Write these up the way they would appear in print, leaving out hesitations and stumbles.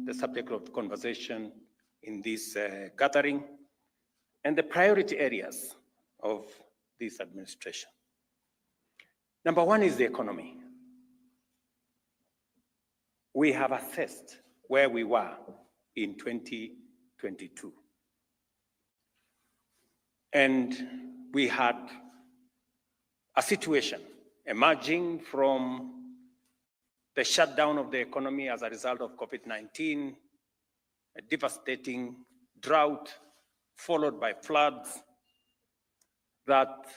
the subject of conversation in this gathering and the priority areas of this administration. Number one is the economy. We have assessed where we were in 2022. And we had a situation emerging from the shutdown of the economy as a result of COVID-19, a devastating drought followed by floods that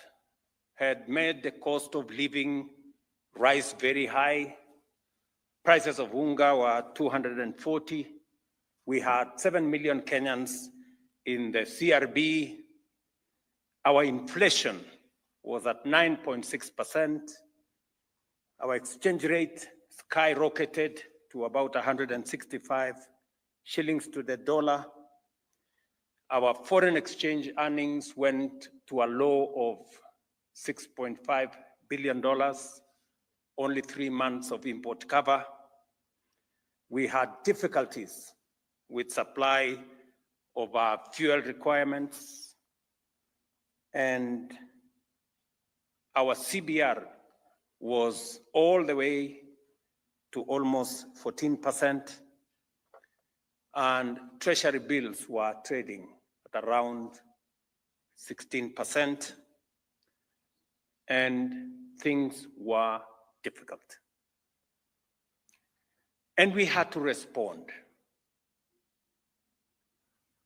had made the cost of living rise very high. Prices of unga were 240. We had 7 million Kenyans in the CRB. Our inflation was at 9.6%. Our exchange rate skyrocketed to about 165 shillings to the dollar. Our foreign exchange earnings went to a low of $6.5 billion, only 3 months of import cover. We had difficulties with supply of our fuel requirements, and our CBR was all the way to almost 14%, and treasury bills were trading at around 16%, and things were difficult. And we had to respond.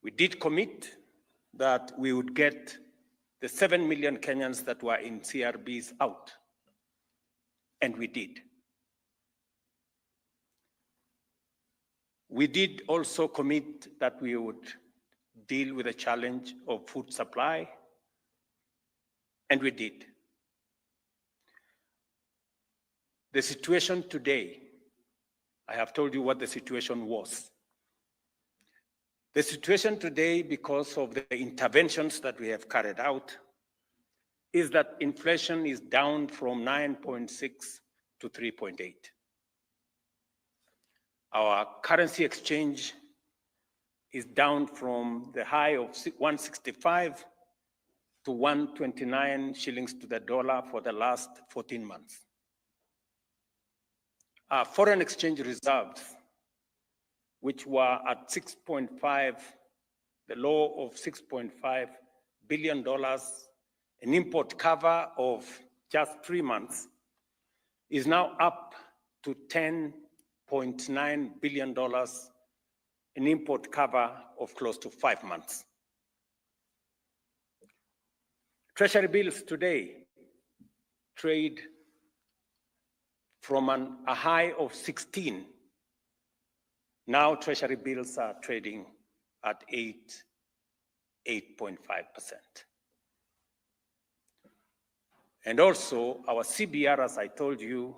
We did commit that we would get the 7 million Kenyans that were in CRBs out, and we did. We did also commit that we would deal with the challenge of food supply, and we did. The situation today, I have told you what the situation was. The situation today, because of the interventions that we have carried out, is that inflation is down from 9.6 to 3.8. Our currency exchange is down from the high of 165 to 129 shillings to the dollar for the last 14 months. Our foreign exchange reserves, which were at 6.5, the low of $6.5 billion, an import cover of just 3 months, is now up to $10.9 billion, an import cover of close to 5 months. Treasury bills today trade from a high of 16. Now treasury bills are trading at 8.5%. And also our CBR, as I told you,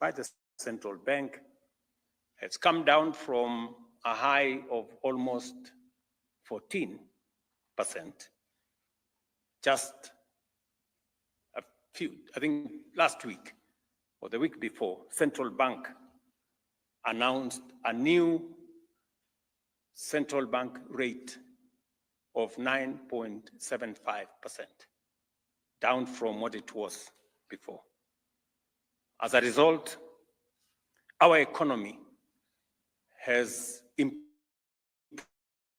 by the central bank, has come down from a high of almost 14%. Just a few, I think last week or the week before, central bank announced a new central bank rate of 9.75%, down from what it was before. As a result, our economy has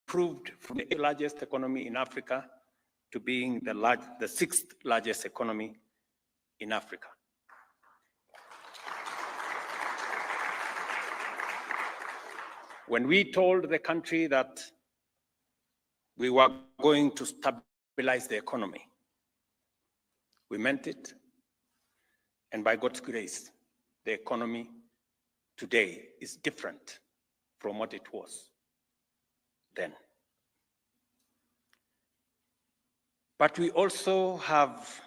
improved from the largest economy in Africa to being the 6th largest economy in Africa. When we told the country that we were going to stabilize the economy, we meant it. And by God's grace, the economy today is different from what it was then. But we also have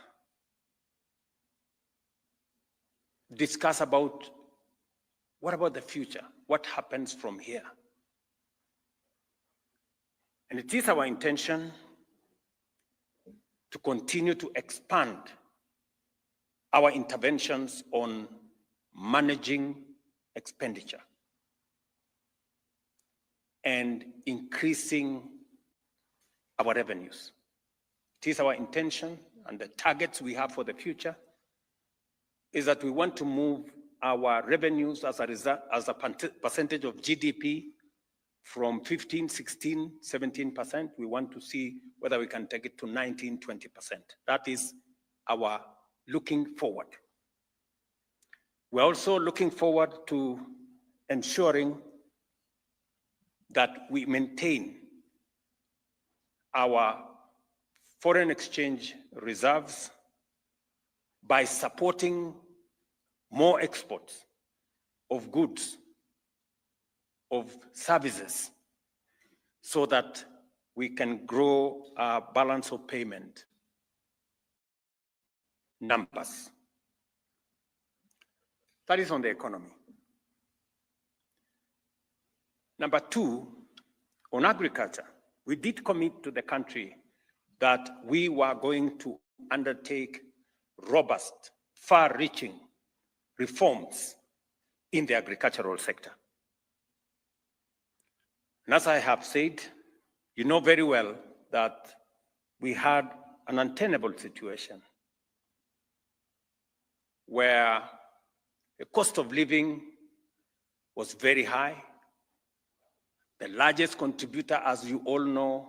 discussed about what about the future? What happens from here? And it is our intention to continue to expand our interventions on managing expenditure. and increasing our revenues. It is our intention, and the targets we have for the future is that we want to move our revenues as a percentage of GDP from 15, 16, 17%. We want to see whether we can take it to 19, 20%. That is our looking forward. We're also looking forward to ensuring that we maintain our foreign exchange reserves by supporting more exports of goods, of services, so that we can grow our balance of payment numbers. That is on the economy. Number two, on agriculture, we did commit to the country that we were going to undertake robust, far-reaching reforms in the agricultural sector. And as I have said, you know very well that we had an untenable situation where the cost of living was very high. The largest contributor, as you all know,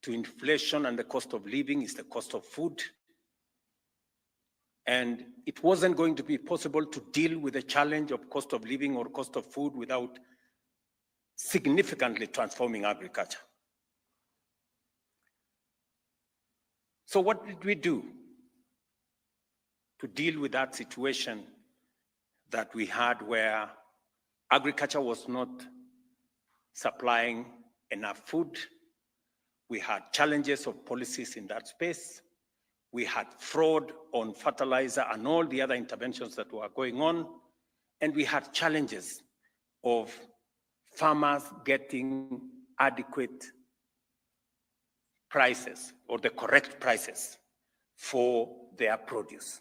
to inflation and the cost of living is the cost of food. And it wasn't going to be possible to deal with the challenge of cost of living or cost of food without significantly transforming agriculture. So what did we do to deal with that situation that we had where agriculture was not supplying enough food? We had challenges of policies in that space. We had fraud on fertilizer and all the other interventions that were going on. And we had challenges of farmers getting adequate prices or the correct prices for their produce.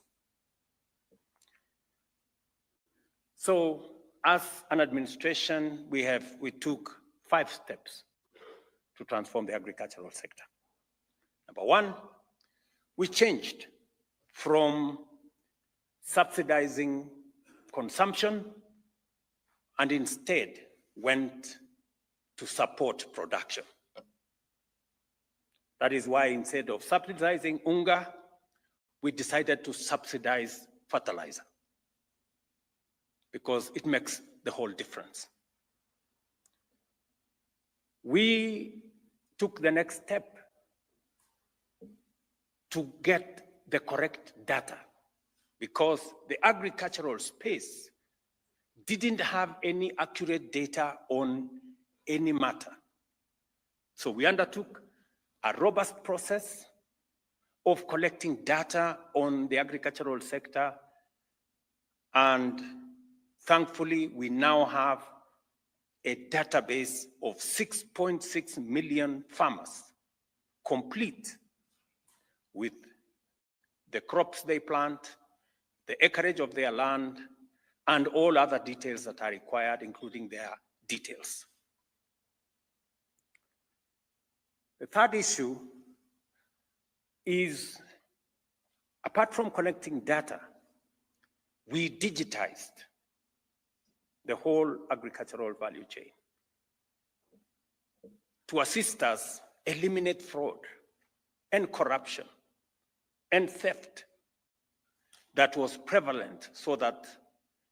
So as an administration, we took 5 steps to transform the agricultural sector. Number one, we changed from subsidizing consumption and instead went to support production. That is why instead of subsidizing unga, we decided to subsidize fertilizer, because it makes the whole difference. We took the next step to get the correct data, because the agricultural space didn't have any accurate data on any matter. So we undertook a robust process of collecting data on the agricultural sector, and thankfully we now have a database of 6.6 million farmers, complete with the crops they plant, the acreage of their land, and all other details that are required, including their details. The third issue is, apart from collecting data, we digitized the whole agricultural value chain to assist us eliminate fraud and corruption and theft that was prevalent, so that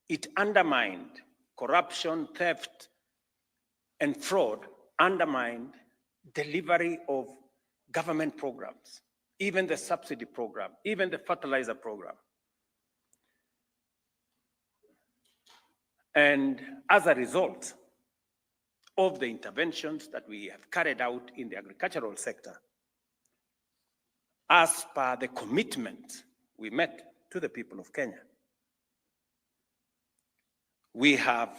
it undermined corruption, theft, and fraud, undermined delivery of government programs, even the subsidy program, even the fertilizer program. And as a result of the interventions that we have carried out in the agricultural sector, as per the commitment we made to the people of Kenya, we have,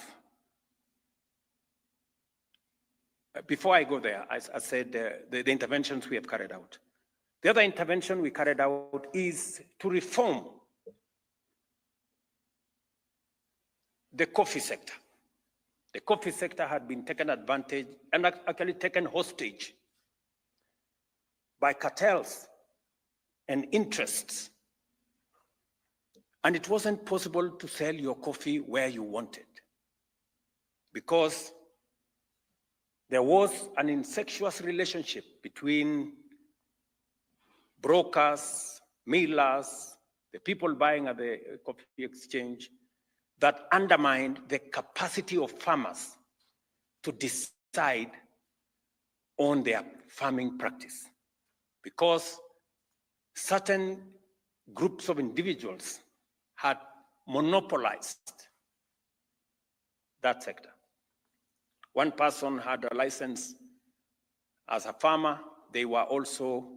before I go there, I said the interventions we have carried out. The other intervention we carried out is to reform the coffee sector. the coffee sector had been taken advantage and actually taken hostage by cartels and interests. And it wasn't possible to sell your coffee where you wanted because there was an incestuous relationship between brokers, millers, the people buying at the coffee exchange that undermined the capacity of farmers to decide on their farming practice because certain groups of individuals had monopolized that sector. One person had a license as a farmer. They were also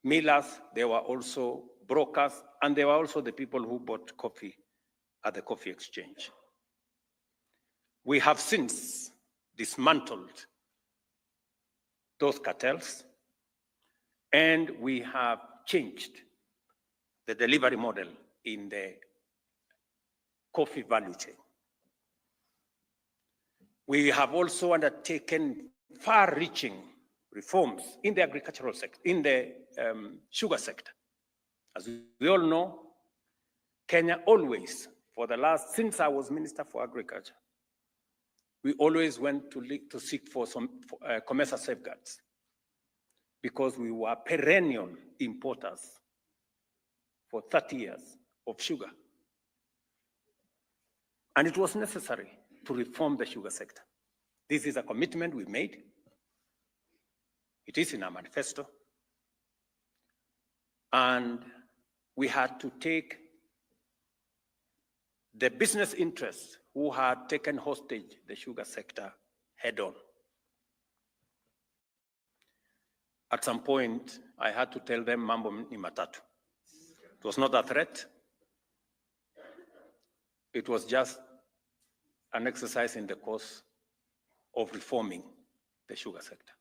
millers, they were also brokers, and they were also the people who bought coffee at the coffee exchange. We have since dismantled those cartels, and we have changed the delivery model in the coffee value chain. We have also undertaken far-reaching reforms in the agricultural sector, in the sugar sector. As we all know, Kenya always, since I was Minister for Agriculture, we always went to seek for some commercial safeguards because we were perennial importers for 30 years of sugar. And it was necessary to reform the sugar sector. This is a commitment we made. It is in our manifesto. And we had to take the business interests who had taken hostage the sugar sector head on. At some point, I had to tell them mambo ni matatu. It was not a threat. It was just an exercise in the course of reforming the sugar sector.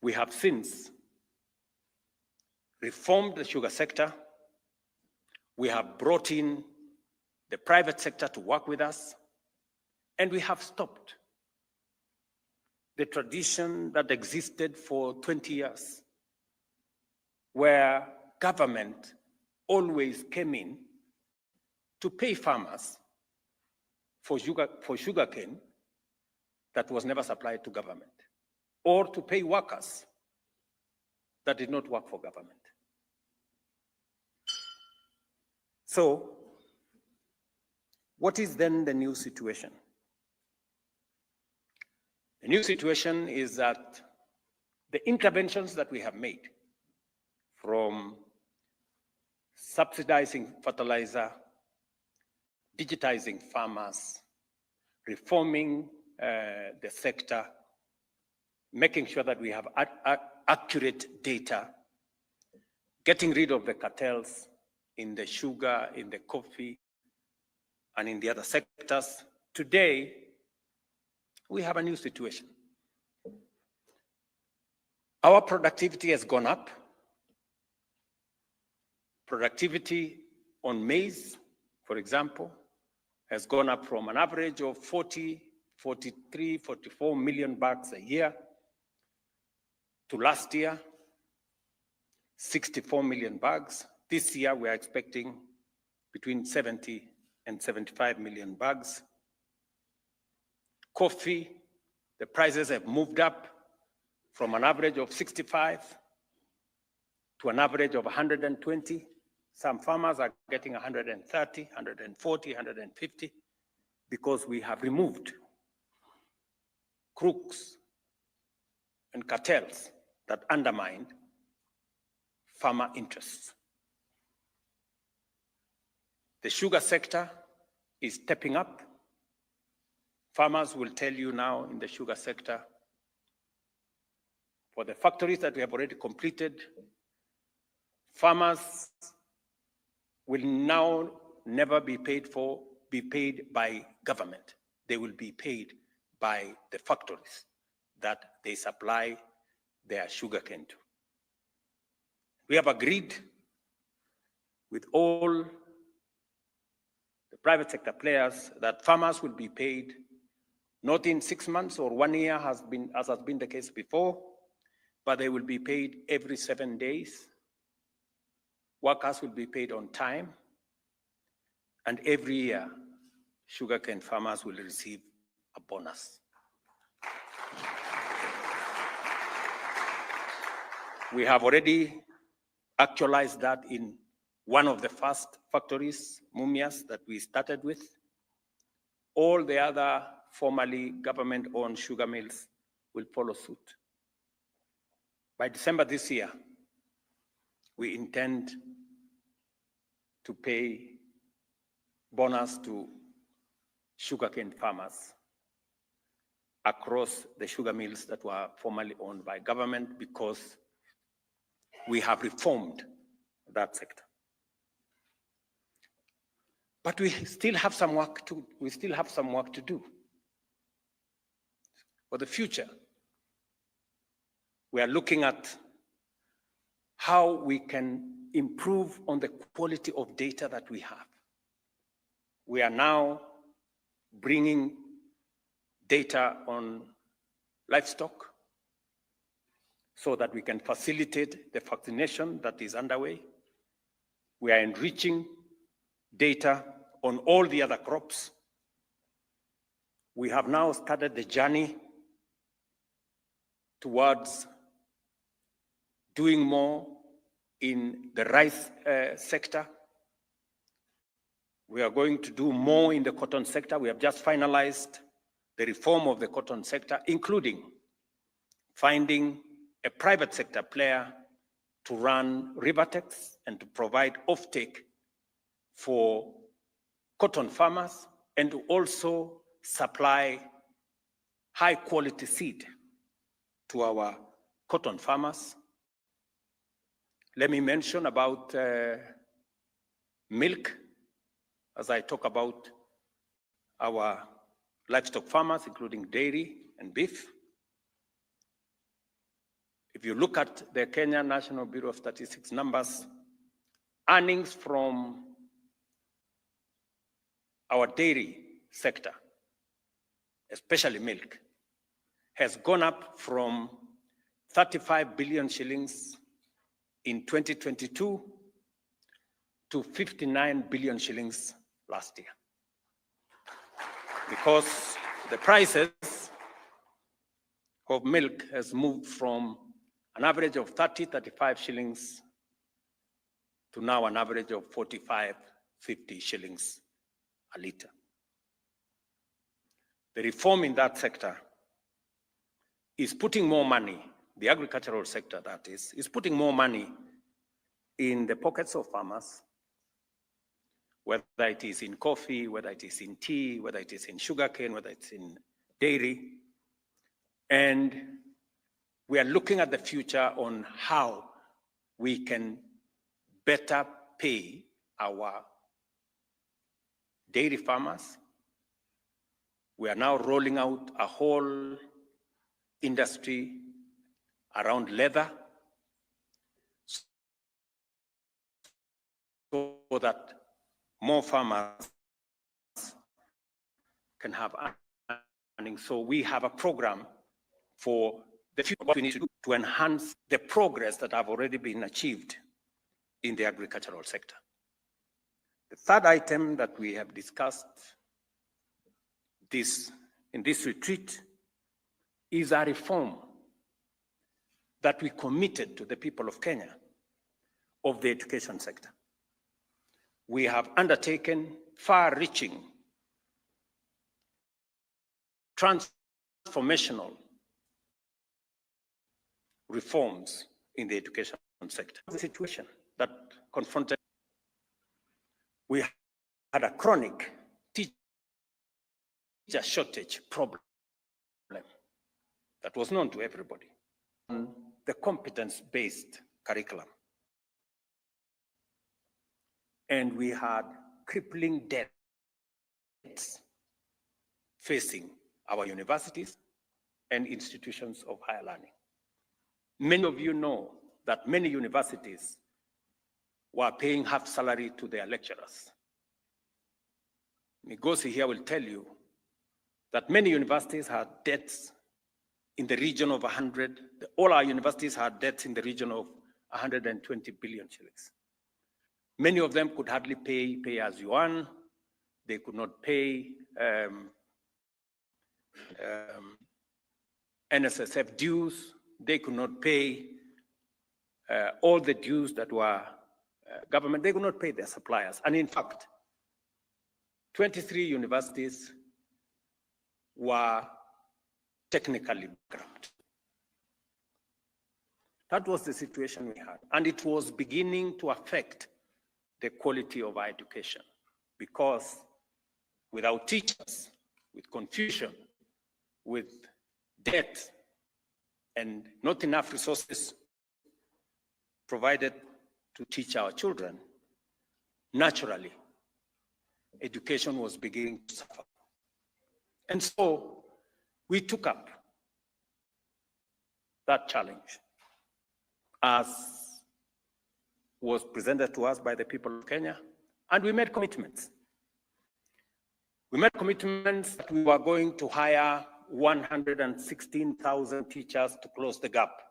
We have since reformed the sugar sector. We have brought in the private sector to work with us, and we have stopped the tradition that existed for 20 years, where government always came in to pay farmers for sugarcane that was never supplied to government, or to pay workers that did not work for government. So, what is then the new situation? The new situation is that the interventions that we have made, from subsidizing fertilizer, digitizing farmers, reforming the sector, making sure that we have accurate data, getting rid of the cartels in the sugar, in the coffee, and in the other sectors. Today, we have a new situation. Our productivity has gone up. Productivity on maize, for example, has gone up from an average of 40, 43, 44 million bags a year to last year, 64 million bags. This year, we are expecting between 70 and 75 million bags. Coffee, the prices have moved up from an average of 65 to an average of 120. Some farmers are getting 130, 140, 150, because we have removed crooks and cartels that undermined farmer interests. The sugar sector is stepping up. Farmers will tell you now in the sugar sector, for the factories that we have already completed, farmers will now never be paid by government. They will be paid by the factories that they supply their sugarcane to. We have agreed with all the the private sector players, that farmers will be paid not in 6 months or 1 year, as has been the case before, but they will be paid every 7 days. Workers will be paid on time, and every year, sugarcane farmers will receive a bonus. We have already actualized that in one of the first factories, Mumias, that we started with. All the other formerly government-owned sugar mills will follow suit. By December this year, we intend to pay bonus to sugarcane farmers across the sugar mills that were formerly owned by government, because we have reformed that sector. But we still have some work to do. For the future, we are looking at how we can improve on the quality of data that we have. We are now bringing data on livestock so that we can facilitate the vaccination that is underway. We are enriching data on all the other crops. We have now started the journey towards doing more in the rice sector. We are going to do more in the cotton sector. We have just finalized the reform of the cotton sector, including finding a private sector player to run Rivertex and to provide offtake for cotton farmers, and to also supply high quality seed to our cotton farmers. Let me mention about milk as I talk about our livestock farmers, including dairy and beef. If you look at the Kenya National Bureau of Statistics numbers, earnings from our dairy sector, especially milk, has gone up from 35 billion shillings in 2022 to 59 billion shillings last year. Because the prices of milk has moved from an average of 35 shillings to now an average of 45, 50 shillings a liter. The reform in that sector is putting more money, the agricultural sector that is putting more money in the pockets of farmers, whether it is in coffee, whether it is in tea, whether it is in sugarcane, whether it's in dairy. And we are looking at the future on how we can better pay our dairy farmers. We are now rolling out a whole industry around leather so that more farmers can have earnings. So we have a program for the future, what we need to do to enhance the progress that have already been achieved in the agricultural sector. The third item that we have discussed in this retreat is a reform that we committed to the people of Kenya of the education sector. We have undertaken far-reaching, transformational reforms in the education sector. The situation that confronted, we had a chronic teacher shortage problem that was known to everybody. The competence-based curriculum. And we had crippling debts facing our universities and institutions of higher learning. Many of you know that many universities were paying half salary to their lecturers. Migosi here will tell you that many universities had debts in the region of 100, all our universities had debts in the region of 120 billion shillings. Many of them could hardly pay as you earn. They could not pay NSSF dues. They could not pay all the dues that were government. They could not pay their suppliers. And in fact, 23 universities were technically bankrupt. That was the situation we had. And it was beginning to affect the quality of our education, because without teachers, with confusion, with debt, and not enough resources provided to teach our children, naturally, education was beginning to suffer. And so we took up that challenge as was presented to us by the people of Kenya, and we made commitments. We made commitments that we were going to hire 116,000 teachers to close the gap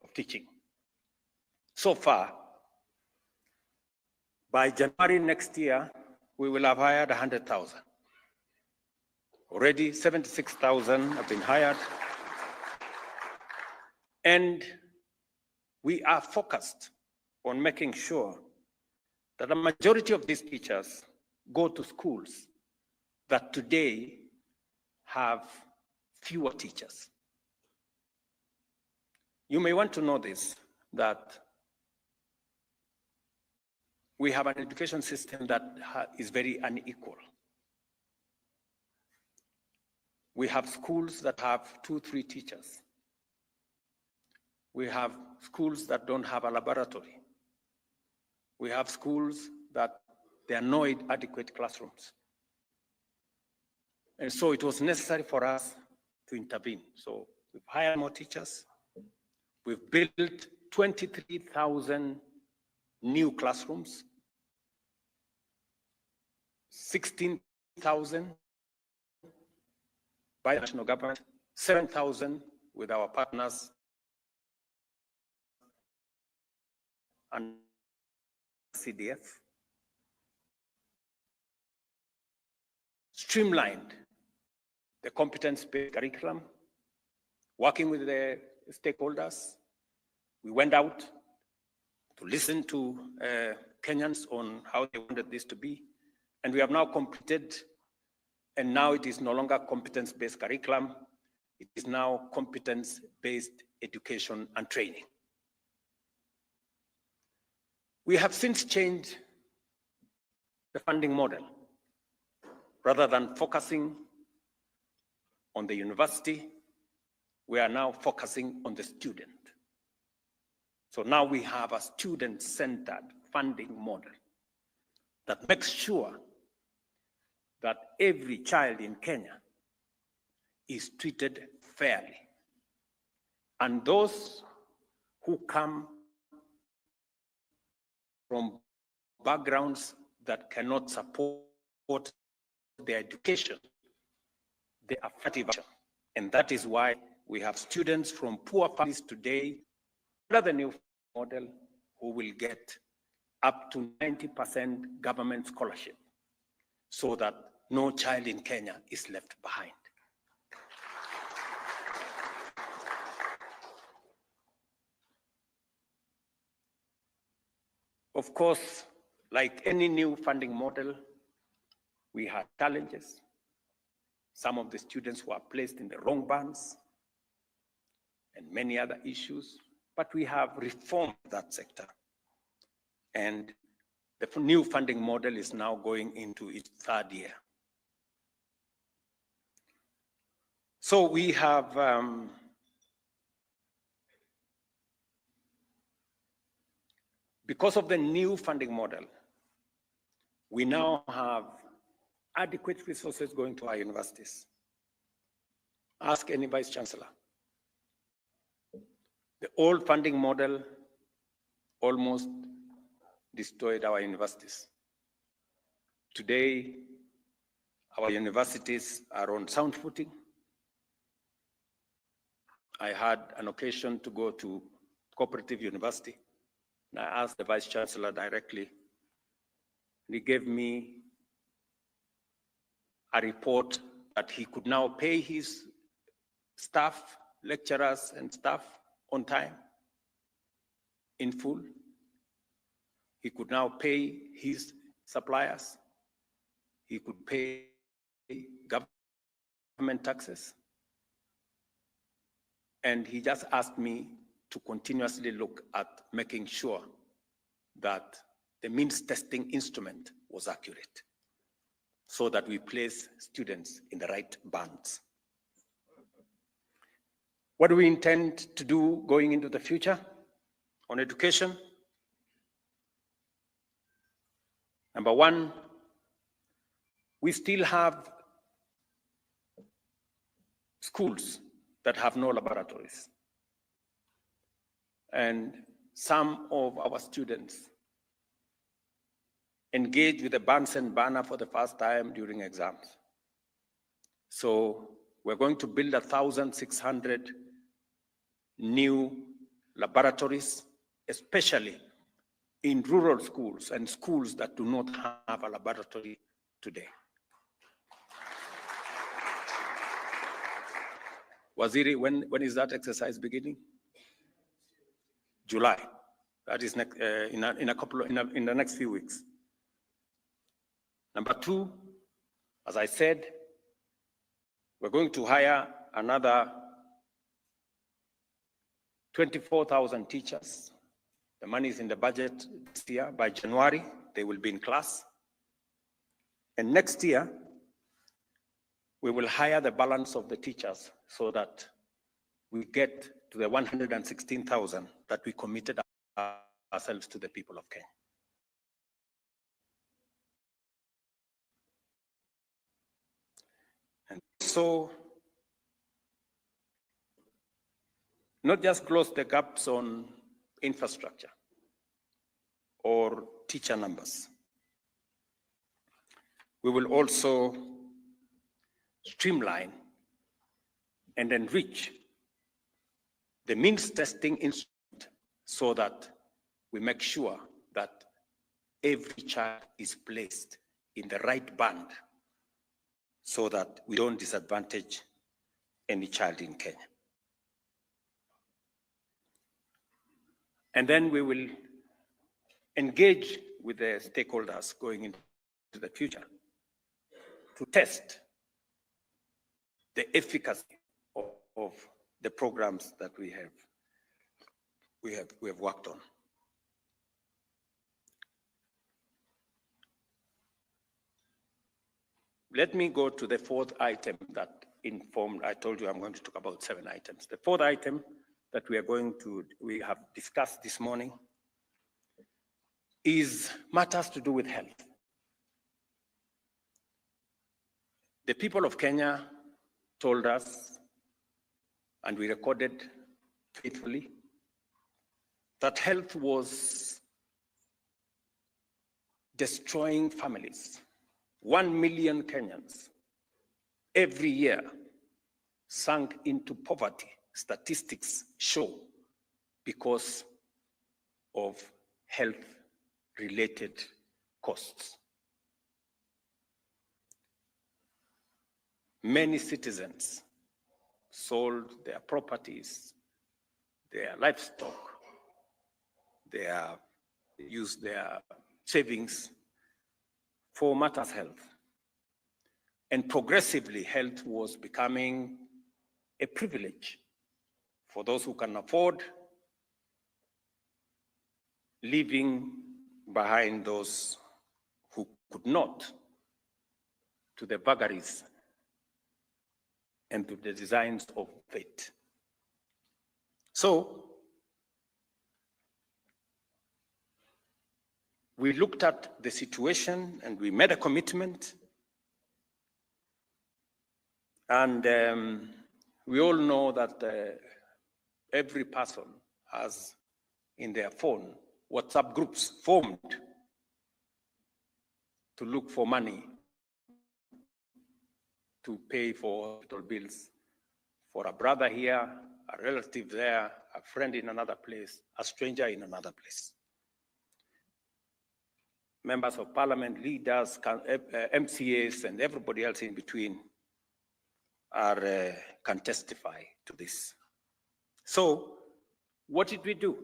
of teaching. So far, by January next year, we will have hired 100,000. Already 76,000 have been hired. And we are focused on making sure that the majority of these teachers go to schools that today have fewer teachers. You may want to know this, that we have an education system that is very unequal. We have schools that have 2, 3 teachers. We have schools that don't have a laboratory. We have schools that there are no adequate classrooms. And so it was necessary for us to intervene. So we've hired more teachers. We've built 23,000 new classrooms, 16,000 by the national government, 7,000 with our partners and CDF. Streamlined the competence-based curriculum, working with the stakeholders. We went out to listen to Kenyans on how they wanted this to be. And we have now completed, and now it is no longer competence-based curriculum. It is now competence-based education and training. We have since changed the funding model. Rather than focusing on the university, we are now focusing on the student. So now we have a student-centered funding model that makes sure that every child in Kenya is treated fairly. And those who come from backgrounds that cannot support their education, they are affirmative. And that is why we have students from poor families today, under the new model, who will get up to 90% government scholarship, so that no child in Kenya is left behind. Of course, like any new funding model, we had challenges. Some of the students were placed in the wrong bands and many other issues, but we have reformed that sector. And the new funding model is now going into its 3rd year. So we have because of the new funding model, we now have adequate resources going to our universities. Ask any vice chancellor. The old funding model almost destroyed our universities. Today, Our universities are on sound footing. I had an occasion to go to Cooperative University, and I asked the Vice Chancellor directly, and he gave me a report that he could now pay his staff, lecturers and staff on time, in full. He could now pay his suppliers. He could pay government taxes. And he just asked me to continuously look at making sure that the means testing instrument was accurate, so that we place students in the right bands. What do we intend to do going into the future on education? Number one, we still have schools that have no laboratories. And some of our students engage with the Bunsen burner for the first time during exams. So we're going to build 1,600 new laboratories, especially in rural schools and schools that do not have a laboratory today. Waziri, when is that exercise beginning? July. That is next, in the next few weeks. Number two, as I said, we're going to hire another 24,000 teachers. The money is in the budget this year. By January, they will be in class. And next year, we will hire the balance of the teachers so that we get to the 116,000 that we committed ourselves to the people of Kenya. And so, not just close the gaps on infrastructure or teacher numbers. We will also streamline and enrich the means testing instrument so that we make sure that every child is placed in the right band so that we don't disadvantage any child in Kenya. And then we will engage with the stakeholders going into the future to test the efficacy of the programs that we have worked on. Let me go to the fourth item that informed. I told you I'm going to talk about 7 items. The fourth item that we have discussed this morning is matters to do with health. The people of Kenya told us, and we recorded faithfully, that health was destroying families. 1 million Kenyans every year sunk into poverty, statistics show, because of health-related costs. Many citizens sold their properties, their livestock, used their savings for matters health. And progressively, health was becoming a privilege for those who can afford, leaving behind those who could not, to the vagaries and to the designs of fate. So, we looked at the situation and we made a commitment. And we all know that every person has in their phone WhatsApp groups formed to look for money to pay for hospital bills for a brother here, a relative there, a friend in another place, a stranger in another place. Members of parliament, leaders, MCAs, and everybody else in between can testify to this. So, what did we do?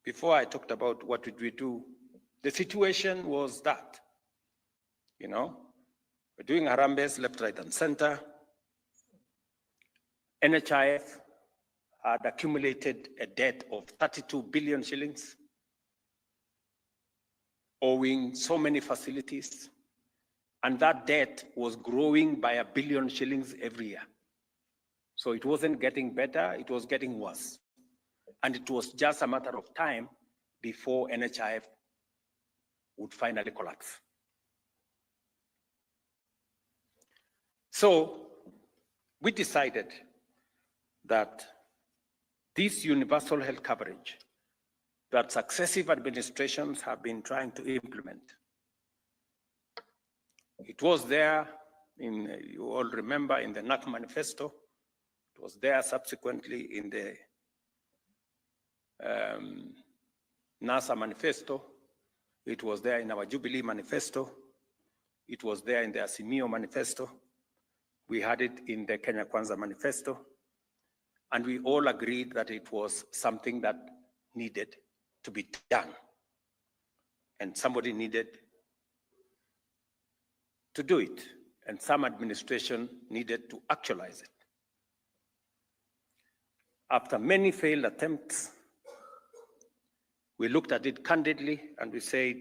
Before I talked about what did we do, the situation was that, we're doing Harambes left, right, and center. NHIF had accumulated a debt of 32 billion shillings, owing so many facilities, and that debt was growing by 1 billion shillings every year. So it wasn't getting better, it was getting worse. And it was just a matter of time before NHIF would finally collapse. So we decided that this universal health coverage that successive administrations have been trying to implement, it was there you all remember, in the NAC manifesto. It was there subsequently in the NASA manifesto. It was there in our Jubilee manifesto. It was there in the Azimio manifesto. We had it in the Kenya Kwanza manifesto. And we all agreed that it was something that needed to be done. And somebody needed to do it. And some administration needed to actualize it. After many failed attempts, we looked at it candidly and we said,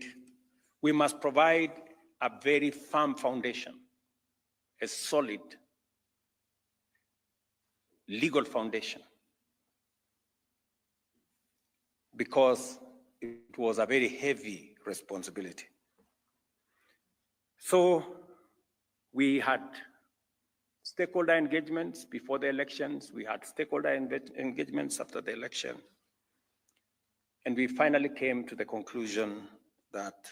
we must provide a very firm foundation, a solid legal foundation, because it was a very heavy responsibility. So we had stakeholder engagements before the elections, we had stakeholder engagements after the election, and we finally came to the conclusion that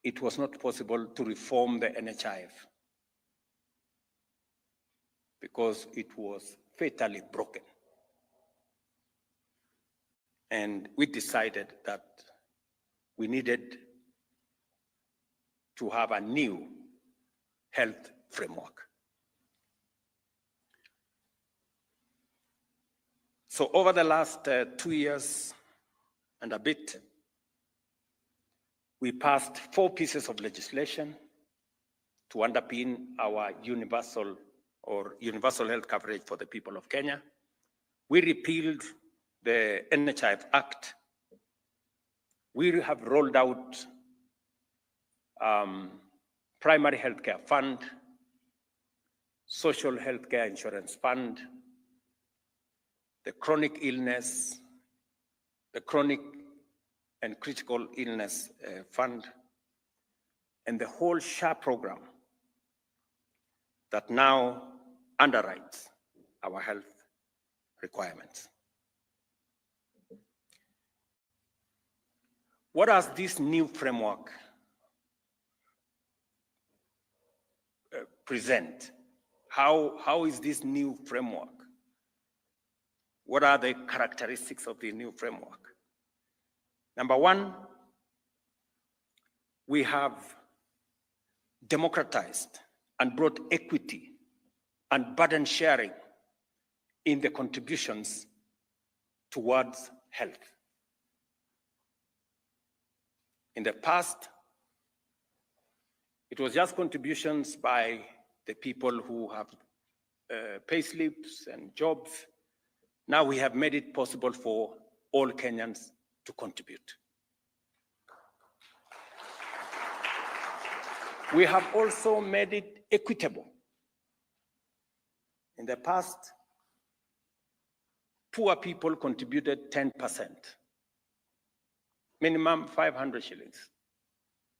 it was not possible to reform the NHIF because it was fatally broken. And we decided that we needed to have a new health framework. So over the last 2 years and a bit, we passed 4 pieces of legislation to underpin our universal health coverage for the people of Kenya. We repealed the NHIF Act. We have rolled out primary healthcare fund, social healthcare insurance fund, the chronic illness, the chronic and critical illness fund, and the whole SHA program that now underwrites our health requirements. What does this new framework present? How is this new framework? What are the characteristics of the new framework? Number one, we have democratized and brought equity and burden sharing in the contributions towards health. In the past, it was just contributions by the people who have pay slips and jobs. Now we have made it possible for all Kenyans to contribute. We have also made it equitable. In the past, poor people contributed 10%, minimum 500 shillings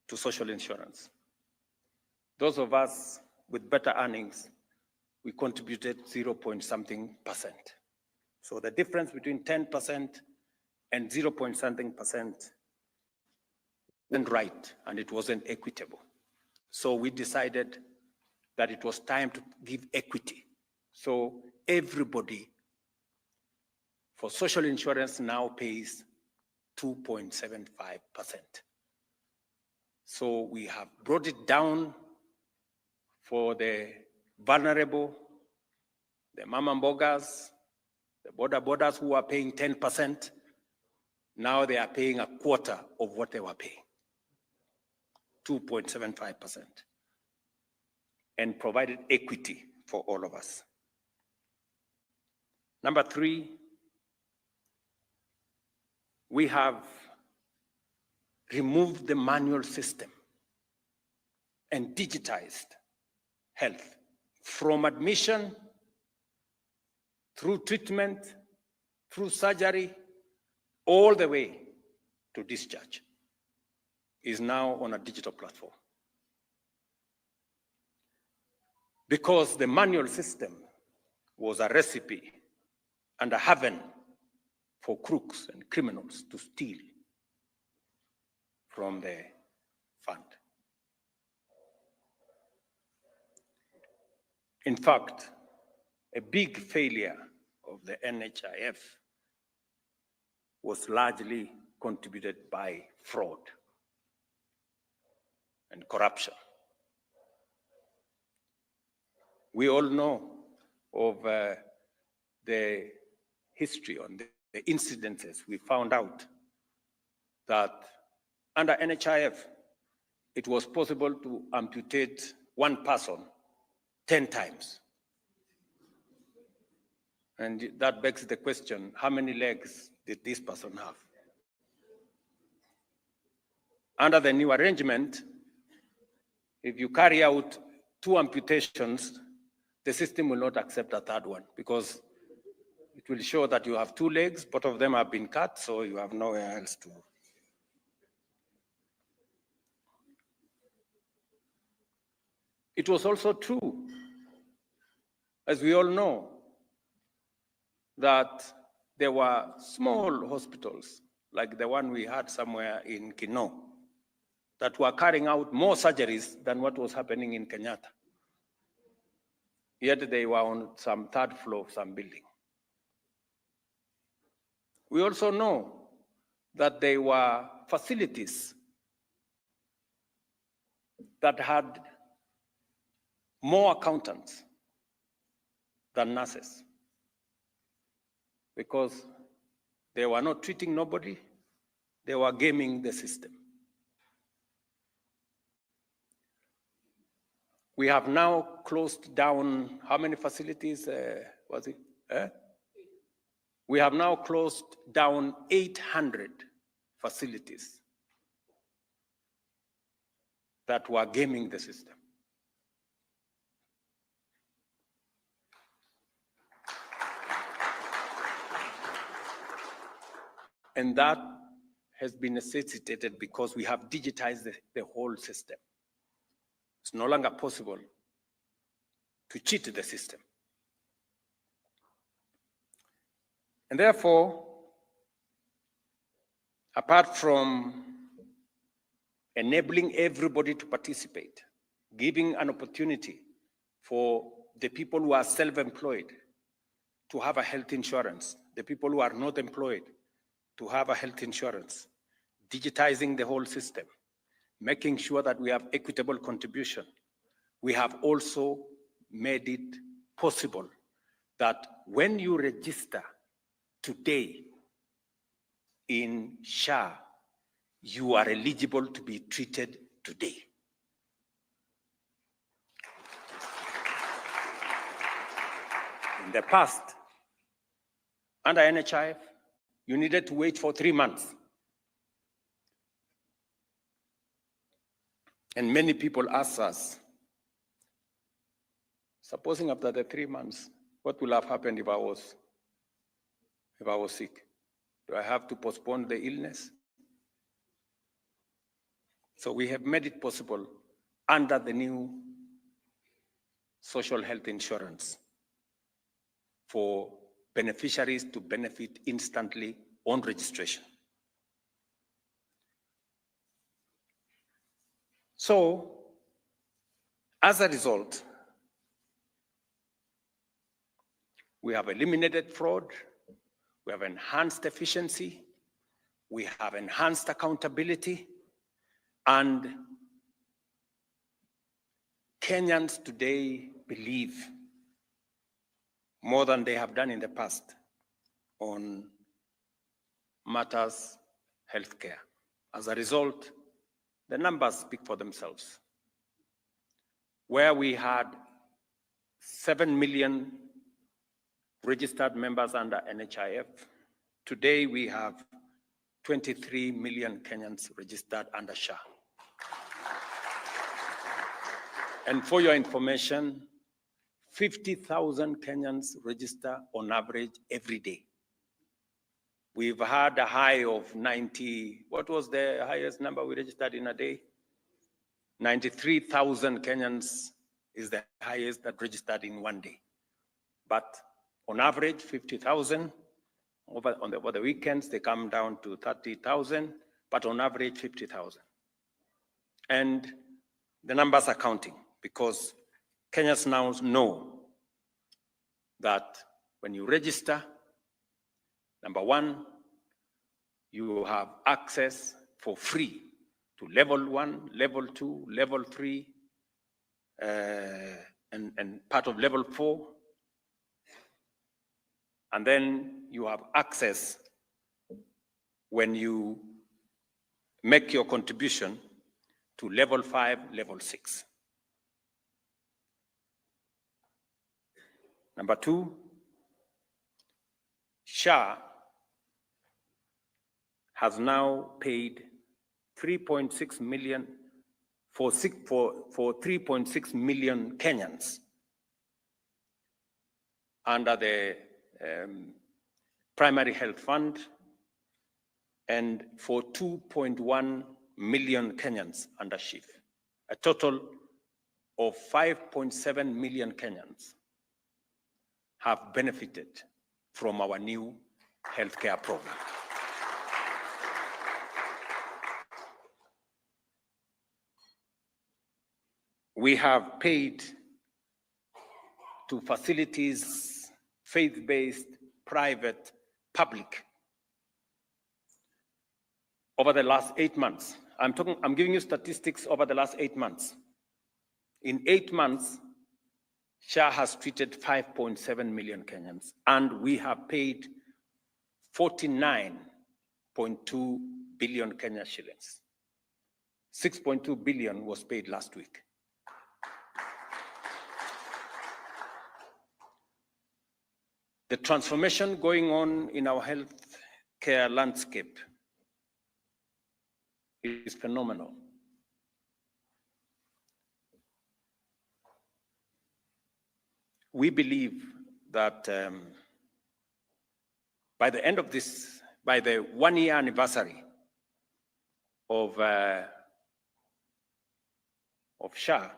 to social insurance. Those of us with better earnings, we contributed 0.something%. So the difference between 10% and 0.something% wasn't right, and it wasn't equitable. So we decided that it was time to give equity. So everybody for social insurance now pays 2.75%. So we have brought it down for the vulnerable, the mama mbogas, the border who are paying 10%. Now they are paying a quarter of what they were paying, 2.75%, and provided equity for all of us. Number 3, we have removed the manual system and digitized health from admission, through treatment, through surgery, all the way to discharge is now on a digital platform. Because the manual system was a recipe and a haven for crooks and criminals to steal from the fund. In fact, a big failure of the NHIF was largely contributed by fraud and corruption. We all know of the history on the incidences. We found out that under NHIF, it was possible to amputate one person 10 times. And that begs the question, how many legs did this person have? Under the new arrangement, if you carry out 2 amputations, the system will not accept a third one because it will show that you have 2 legs, both of them have been cut, so you have nowhere else to. It was also true, as we all know, that there were small hospitals, like the one we had somewhere in Kino, that were carrying out more surgeries than what was happening in Kenyatta. Yet they were on some 3rd floor of some building. We also know that there were facilities that had more accountants than nurses, because they were not treating nobody, they were gaming the system. We have now closed down, how many facilities was it? We have now closed down 800 facilities that were gaming the system. And that has been necessitated because we have digitized the whole system. It's no longer possible to cheat the system. And therefore, apart from enabling everybody to participate, giving an opportunity for the people who are self-employed to have a health insurance, the people who are not employed to have a health insurance, digitizing the whole system, making sure that we have equitable contribution, we have also made it possible that when you register today in SHA, you are eligible to be treated today. In the past, under NHIF, you needed to wait for 3 months. And many people ask us, supposing after the 3 months, what will have happened if I was sick? Do I have to postpone the illness? So we have made it possible under the new social health insurance for beneficiaries to benefit instantly on registration. So As a result, we have eliminated fraud, we have enhanced efficiency, we have enhanced accountability, and Kenyans today believe more than they have done in the past on matters healthcare. As a result, the numbers speak for themselves. Where we had 7 million registered members under NHIF, today we have 23 million Kenyans registered under SHA. And for your information, 50,000 Kenyans register on average every day. We've had a high of 90, what was the highest number we registered in a day? 93,000 Kenyans is the highest that registered in one day. But on average, 50,000. Over the weekends, they come down to 30,000, but on average, 50,000. And the numbers are counting because Kenyans now know that when you register, number one, you have access for free to level 1, level 2, level 3, and part of level 4. And then you have access when you make your contribution to level 5, level 6. Number 2, SHA has now paid 3.6 million for 3.6 million Kenyans under the primary health fund, and for 2.1 million Kenyans under SHIF, a total of 5.7 million Kenyans have benefited from our new healthcare program. We have paid to facilities, faith-based, private, public, over the last 8 months. I'm giving you statistics over the last 8 months. In 8 months, SHA has treated 5.7 million Kenyans, and we have paid 49.2 billion Kenya shillings. 6.2 billion was paid last week. The transformation going on in our health care landscape is phenomenal. We believe that by the end of this, by the 1-year anniversary of SHA,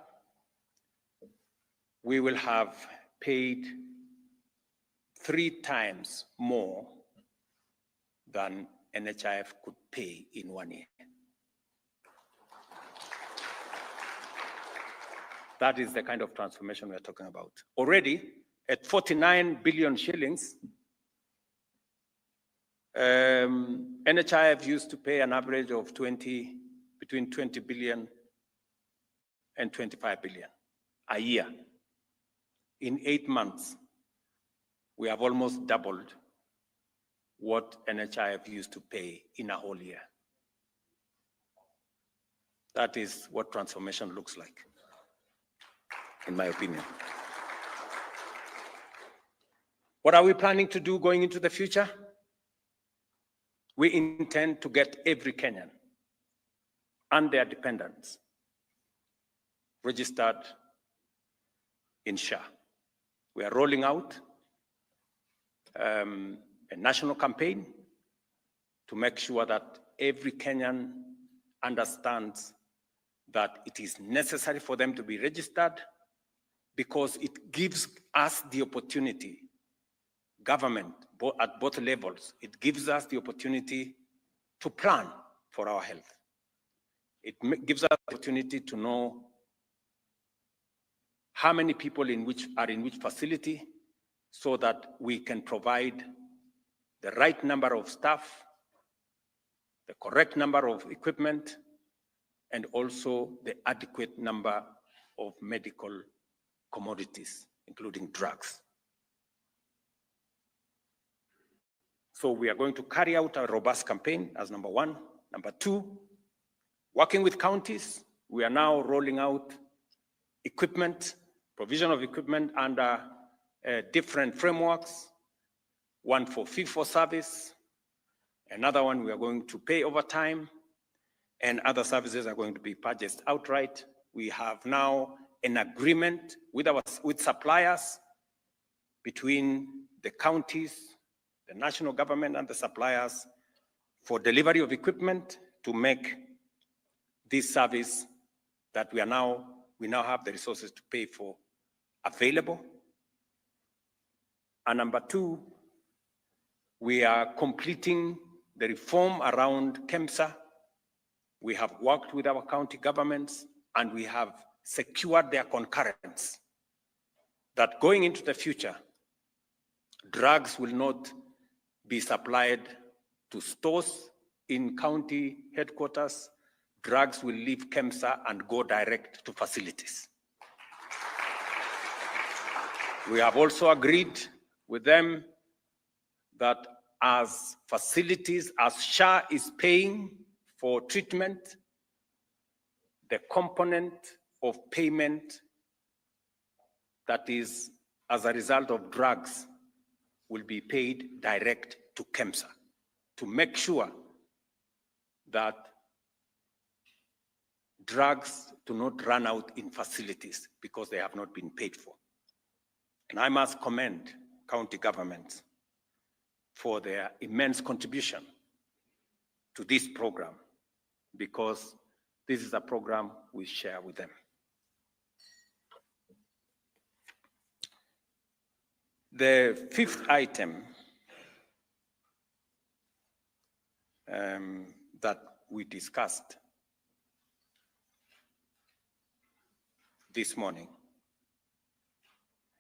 we will have paid 3 times more than NHIF could pay in 1 year. That is the kind of transformation we are talking about. Already, at 49 billion shillings, NHIF used to pay an average of between 20 billion and 25 billion a year. In 8 months, we have almost doubled what NHIF used to pay in a whole year. That is what transformation looks like, in my opinion. What are we planning to do going into the future? We intend to get every Kenyan and their dependents registered in SHA. We are rolling out a national campaign to make sure that every Kenyan understands that it is necessary for them to be registered, because it gives us the opportunity, government at both levels, it gives us the opportunity to plan for our health. It gives us the opportunity to know how many people are in which facility, so that we can provide the right number of staff, the correct number of equipment, and also the adequate number of medical commodities, including drugs. So we are going to carry out a robust campaign as number one. Number two, working with counties, we are now rolling out equipment, provision of equipment under different frameworks, one for fee-for-service, another one we are going to pay over time, and other services are going to be purchased outright. We have now an agreement with suppliers between the counties, the national government, and the suppliers for delivery of equipment to make this service that we now have the resources to pay for available. And number two, we are completing the reform around KEMSA. We have worked with our county governments and we have secured their concurrence that going into the future, drugs will not be supplied to stores in county headquarters. Drugs will leave KEMSA and go direct to facilities. We have also agreed with them that as facilities, as SHA is paying for treatment, the component of payment that is as a result of drugs will be paid direct to KEMSA to make sure that drugs do not run out in facilities because they have not been paid for. And I must commend county governments for their immense contribution to this program, because this is a program we share with them. The fifth item that we discussed this morning,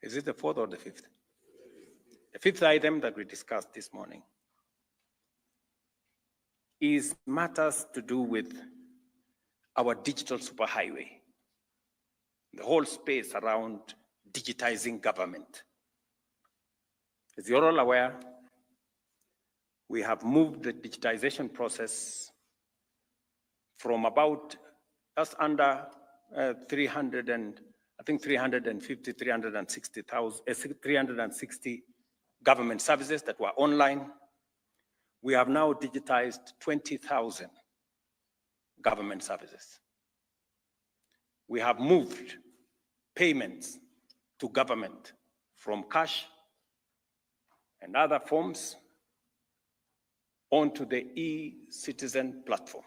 is it the fourth or the fifth? The fifth item that we discussed this morning is matters to do with our digital superhighway, the whole space around digitizing government. As you're all aware, we have moved the digitization process from about just under 360 government services that were online. We have now digitized 20,000 government services. We have moved payments to government from cash and other forms onto the e-citizen platform.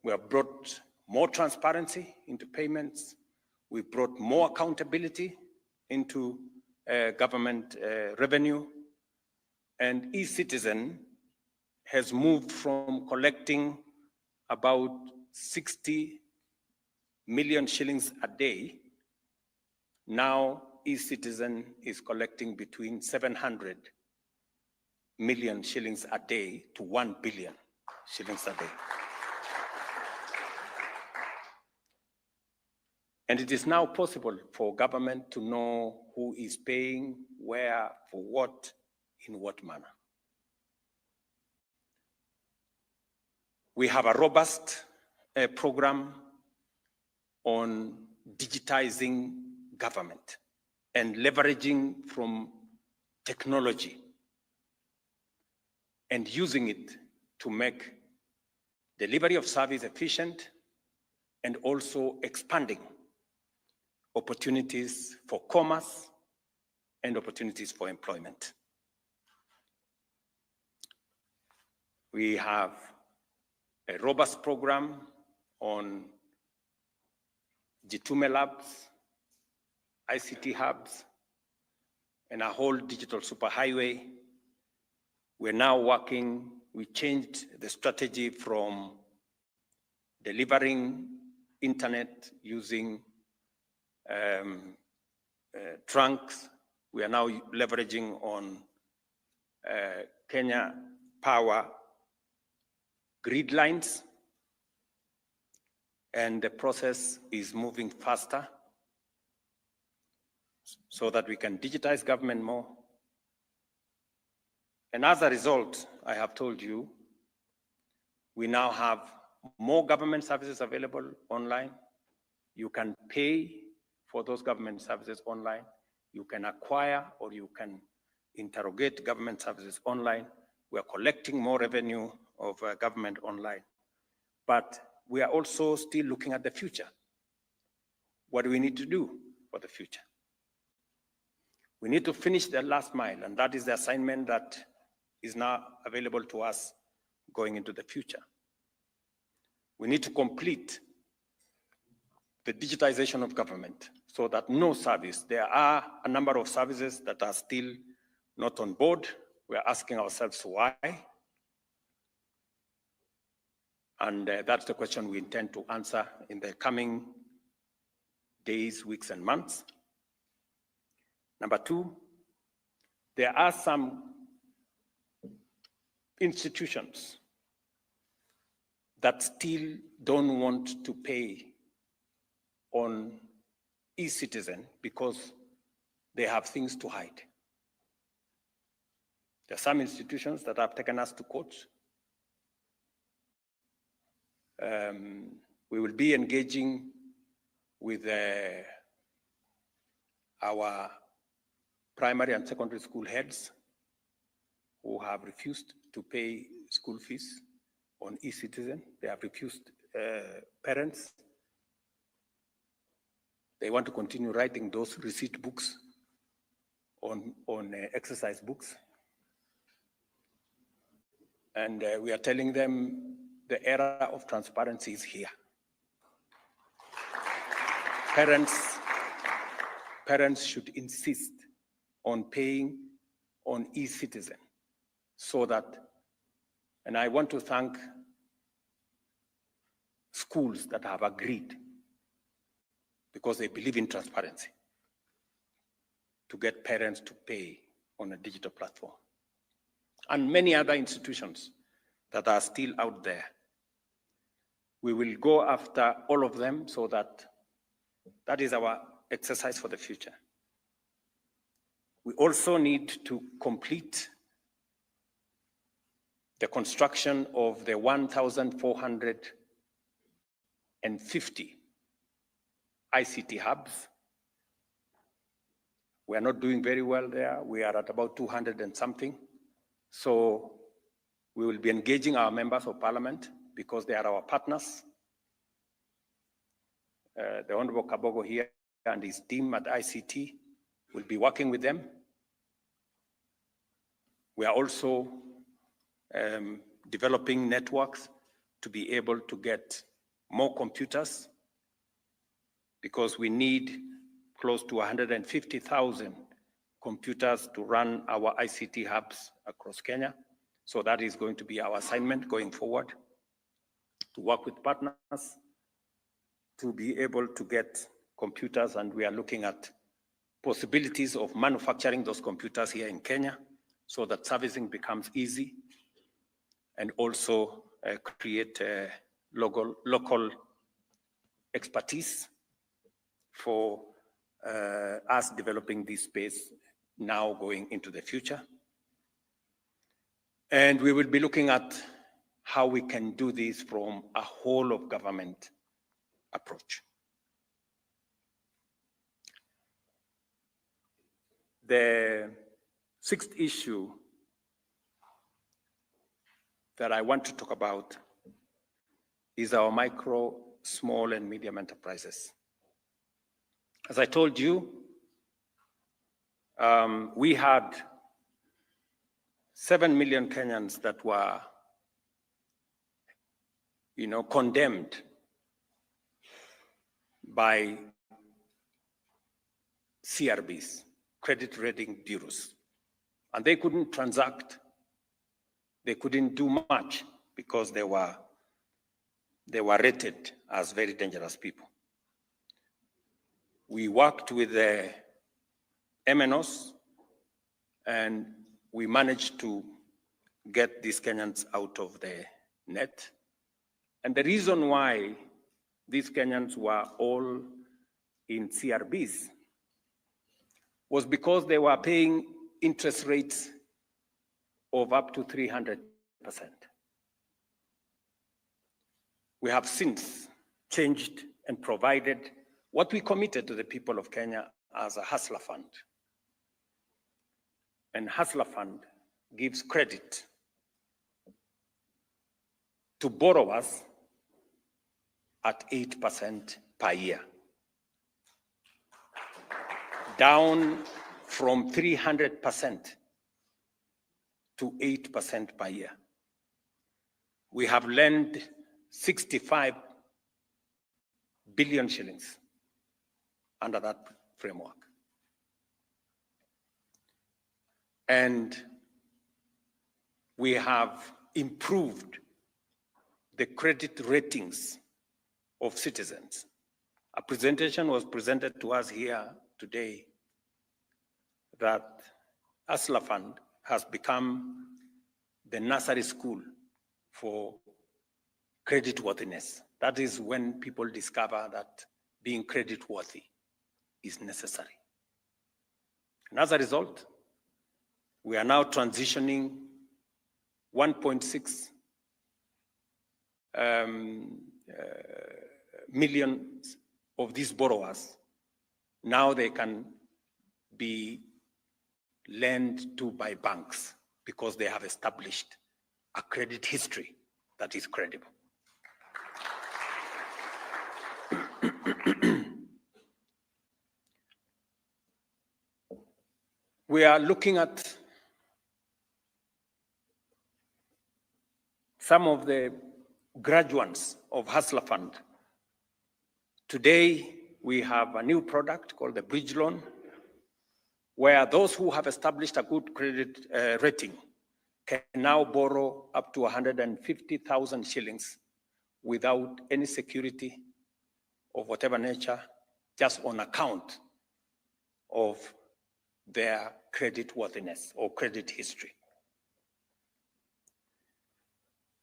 We have brought more transparency into payments. We brought more accountability into government revenue. And e-citizen has moved from collecting about 60 million shillings a day. Now e-citizen is collecting between 700 million shillings a day to 1 billion shillings a day. And it is now possible for government to know who is paying, where, for what, in what manner. We have a robust program on digitizing government and leveraging from technology and using it to make delivery of service efficient and also expanding opportunities for commerce and opportunities for employment. We have a robust program on Jitume labs, ICT hubs, and a whole digital superhighway. We're now working, we changed the strategy from delivering internet using trunks. We are now leveraging on Kenya Power grid lines, and the process is moving faster so that we can digitize government more. And as a result, I have told you, we now have more government services available online. You can pay for those government services online. You can acquire or you can interrogate government services online. We are collecting more revenue of government online. But we are also still looking at the future. What do we need to do for the future? We need to finish the last mile, and that is the assignment that is now available to us going into the future. We need to complete the digitization of government so that no service, there are a number of services that are still not on board. We are asking ourselves why. And that's the question we intend to answer in the coming days, weeks, and months. Number two, there are some institutions that still don't want to pay on e-citizen because they have things to hide. There are some institutions that have taken us to court. We will be engaging with our primary and secondary school heads who have refused to pay school fees on e-citizen. They have refused parents. They want to continue writing those receipt books on exercise books. And we are telling them the era of transparency is here. Parents should insist on paying on e-citizen so that, and I want to thank schools that have agreed because they believe in transparency to get parents to pay on a digital platform. And many other institutions that are still out there. We will go after all of them so that is our exercise for the future. We also need to complete the construction of the 1,450 ICT hubs. We are not doing very well there. We are at about 200 and something. So we will be engaging our members of parliament because they are our partners. The Honorable Kabogo here and his team at ICT will be working with them. We are also developing networks to be able to get more computers because we need close to 150,000 computers to run our ICT hubs across Kenya. So that is going to be our assignment going forward, to work with partners to be able to get computers, and we are looking at possibilities of manufacturing those computers here in Kenya so that servicing becomes easy and also create local expertise for us developing this space now going into the future. And we will be looking at how we can do this from a whole of government approach. The sixth issue that I want to talk about is our micro, small, and medium enterprises. As I told you, we had 7 million Kenyans that were, condemned by CRBs, credit rating bureaus, and they couldn't transact. They couldn't do much because they were rated as very dangerous people. We worked with the MNOs and we managed to get these Kenyans out of the net. And the reason why these Kenyans were all in CRBs was because they were paying interest rates of up to 300%. We have since changed and provided what we committed to the people of Kenya as a hustler fund. And hustler fund gives credit to borrowers at 8% per year, down from 300% to 8% per year. We have lent 65 billion shillings under that framework. And we have improved the credit ratings of citizens. A presentation was presented to us here today that Hustler Fund has become the nursery school for creditworthiness. That is when people discover that being creditworthy is necessary. And as a result, we are now transitioning 1.6 million of these borrowers. Now they can be lent to by banks because they have established a credit history that is credible. We are looking at some of the graduates of Hustler Fund. Today, we have a new product called the Bridge Loan, where those who have established a good credit rating can now borrow up to 150,000 shillings without any security of whatever nature, just on account of their creditworthiness or credit history.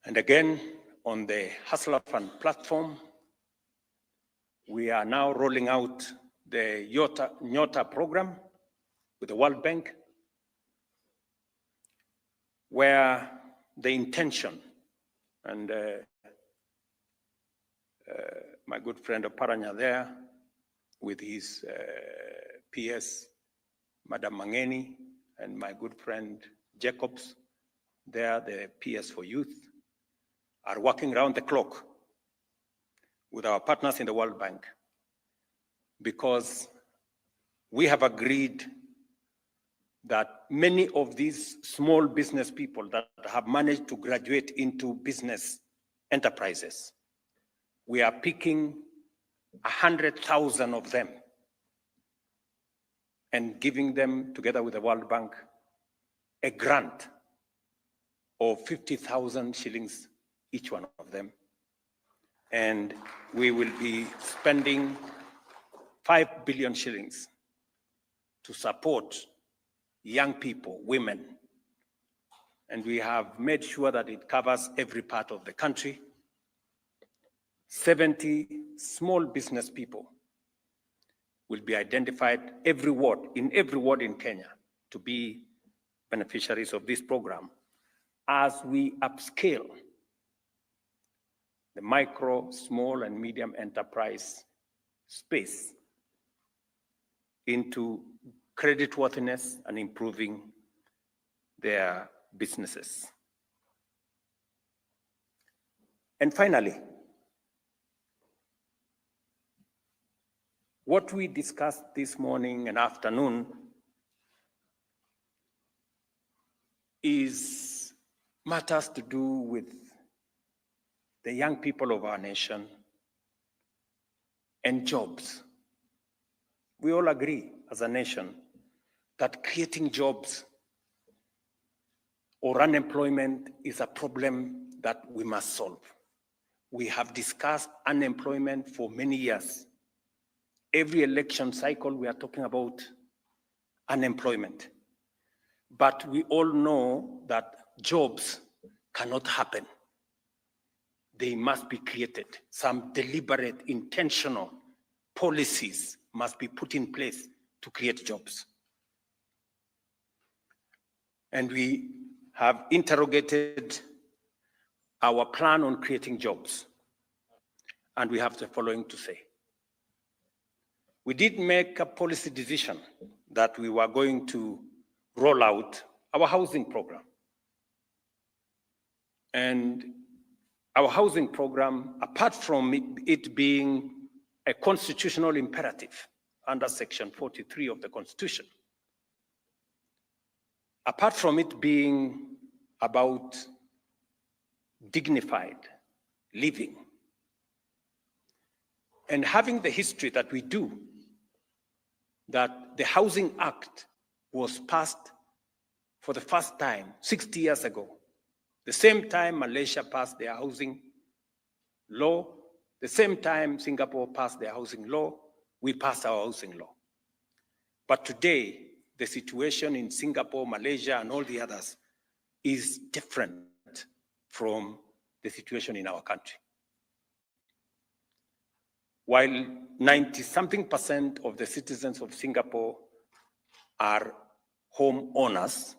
And again, on the Hustler Fund platform, we are now rolling out the Nyota program with the World Bank, where the intention, and my good friend Oparanya there, with his PS, Madam Mangeni, and my good friend Jacobs, there, the PS for Youth, are working around the clock with our partners in the World Bank, because we have agreed that many of these small business people that have managed to graduate into business enterprises, we are picking 100,000 of them and giving them, together with the World Bank, a grant of 50,000 shillings, each one of them. And we will be spending 5 billion shillings to support young people, women. And we have made sure that it covers every part of the country. 70 small business people will be identified in every ward in Kenya to be beneficiaries of this program as we upscale the micro, small, and medium enterprise space into creditworthiness and improving their businesses. And finally, what we discussed this morning and afternoon is matters to do with the young people of our nation and jobs. We all agree as a nation that creating jobs or unemployment is a problem that we must solve. We have discussed unemployment for many years. every election cycle, we are talking about unemployment. But we all know that jobs cannot happen. They must be created. Some deliberate, intentional policies must be put in place to create jobs. And we have interrogated our plan on creating jobs. And we have the following to say. We did make a policy decision that we were going to roll out our housing program. And our housing program, apart from it being a constitutional imperative under Section 43 of the Constitution, apart from it being about dignified living and having the history that we do, that the Housing Act was passed for the first time 60 years ago. The same time Malaysia passed their housing law, the same time Singapore passed their housing law, we passed our housing law. But today, the situation in Singapore, Malaysia, and all the others is different from the situation in our country. While 90-something% of the citizens of Singapore are homeowners,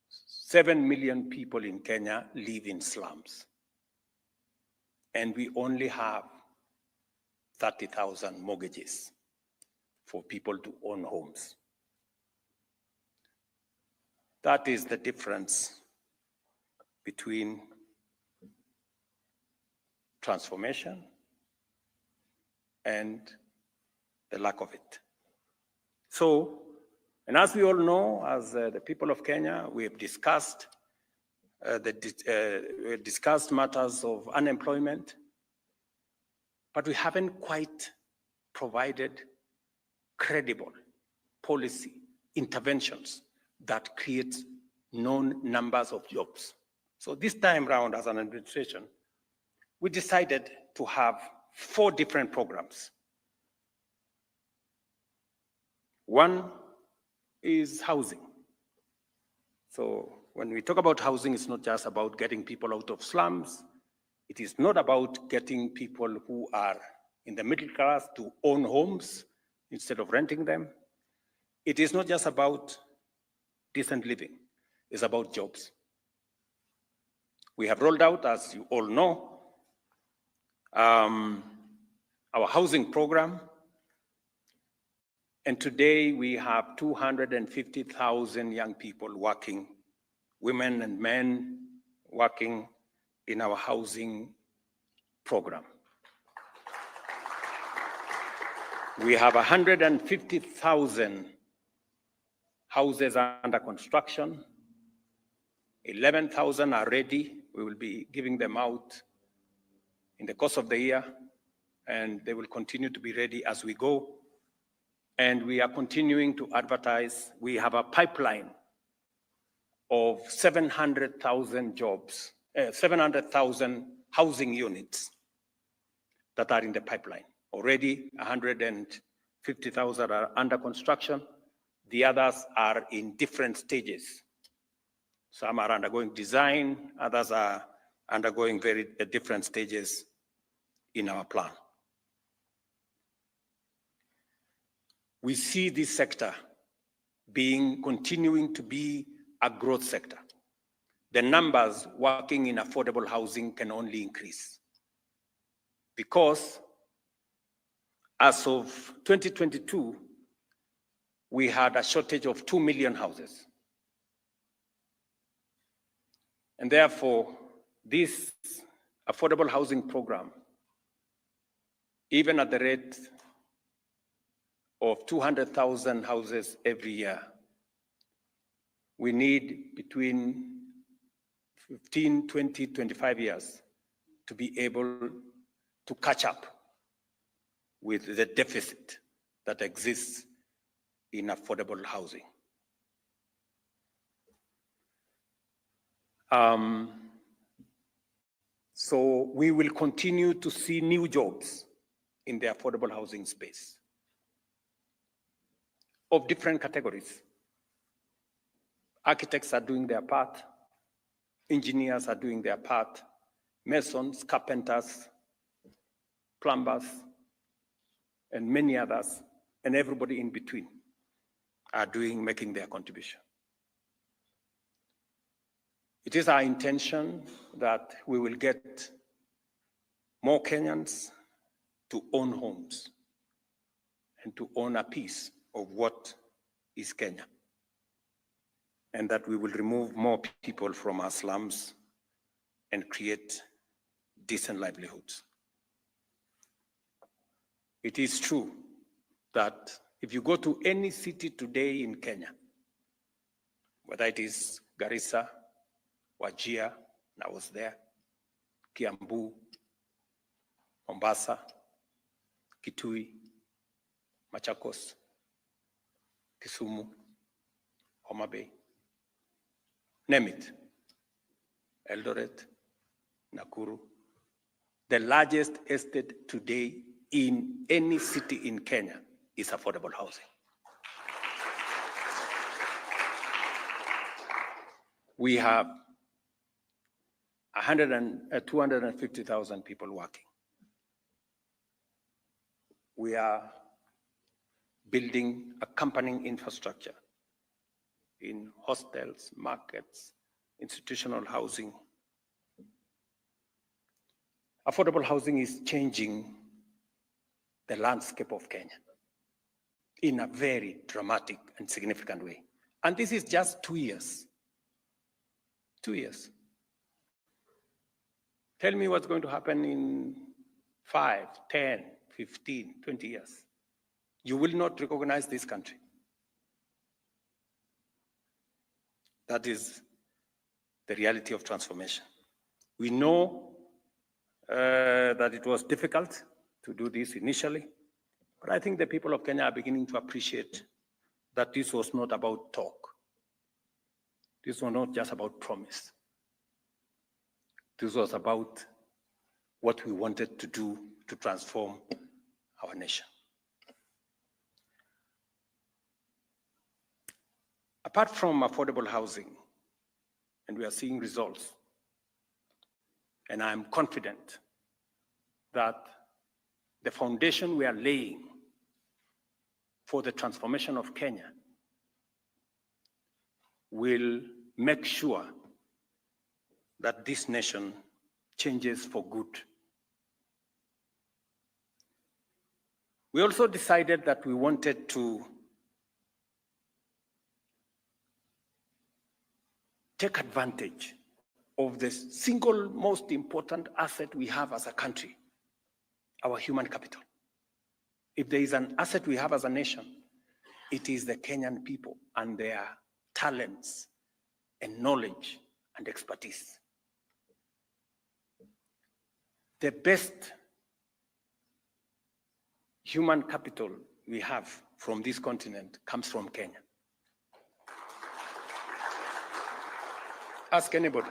7 million people in Kenya live in slums. And we only have 30,000 mortgages for people to own homes. That is the difference between transformation and the lack of it. So, and as we all know, as the people of Kenya, we have discussed matters of unemployment, but we haven't quite provided credible policy interventions that create known numbers of jobs. So this time round, as an administration, we decided to have 4 different programs. One is housing. So when we talk about housing, it's not just about getting people out of slums. It is not about getting people who are in the middle class to own homes instead of renting them. It is not just about decent living. It's about jobs. We have rolled out, as you all know, our housing program. And today we have 250,000 young people working, women and men working in our housing program. We have 150,000 houses under construction. 11,000 are ready. We will be giving them out in the course of the year, and they will continue to be ready as we go. And we are continuing to advertise. We have a pipeline of 700,000 jobs, 700,000 housing units that are in the pipeline. Already 150,000 are under construction. The others are in different stages. Some are undergoing design, others are undergoing very different stages in our plan. We see this sector continuing to be a growth sector. The numbers working in affordable housing can only increase because as of 2022, we had a shortage of 2 million houses. And therefore, this affordable housing program, even at the rate of 200,000 houses every year, we need between 15, 20, 25 years to be able to catch up with the deficit that exists in affordable housing. So we will continue to see new jobs in the affordable housing space of different categories. Architects are doing their part, engineers are doing their part, masons, carpenters, plumbers, and many others, and everybody in between are making their contribution. It is our intention that we will get more Kenyans to own homes and to own a piece of what is Kenya, and that we will remove more people from our slums and create decent livelihoods. It is true that if you go to any city today in Kenya, whether it is Garissa, Wajir, and I was there, Kiambu, Mombasa, Kitui, Machakos, Kisumu, Homa Bay, name it, Eldoret, Nakuru, the largest estate today in any city in Kenya is affordable housing. We have 250,000 people working. We are building accompanying infrastructure in hostels, markets, institutional housing. Affordable housing is changing the landscape of Kenya in a very dramatic and significant way. And this is just 2 years. 2 years. Tell me what's going to happen in 5, 10, 15, 20 years. You will not recognize this country. That is the reality of transformation. We know that it was difficult to do this initially, but I think the people of Kenya are beginning to appreciate that this was not about talk. This was not just about promise. This was about what we wanted to do to transform our nation. Apart from affordable housing, and we are seeing results, and I'm confident that the foundation we are laying for the transformation of Kenya will make sure that this nation changes for good. We also decided that we wanted to take advantage of the single most important asset we have as a country, our human capital. If there is an asset we have as a nation, it is the Kenyan people and their talents and knowledge and expertise. The best human capital we have from this continent comes from Kenya. Ask anybody.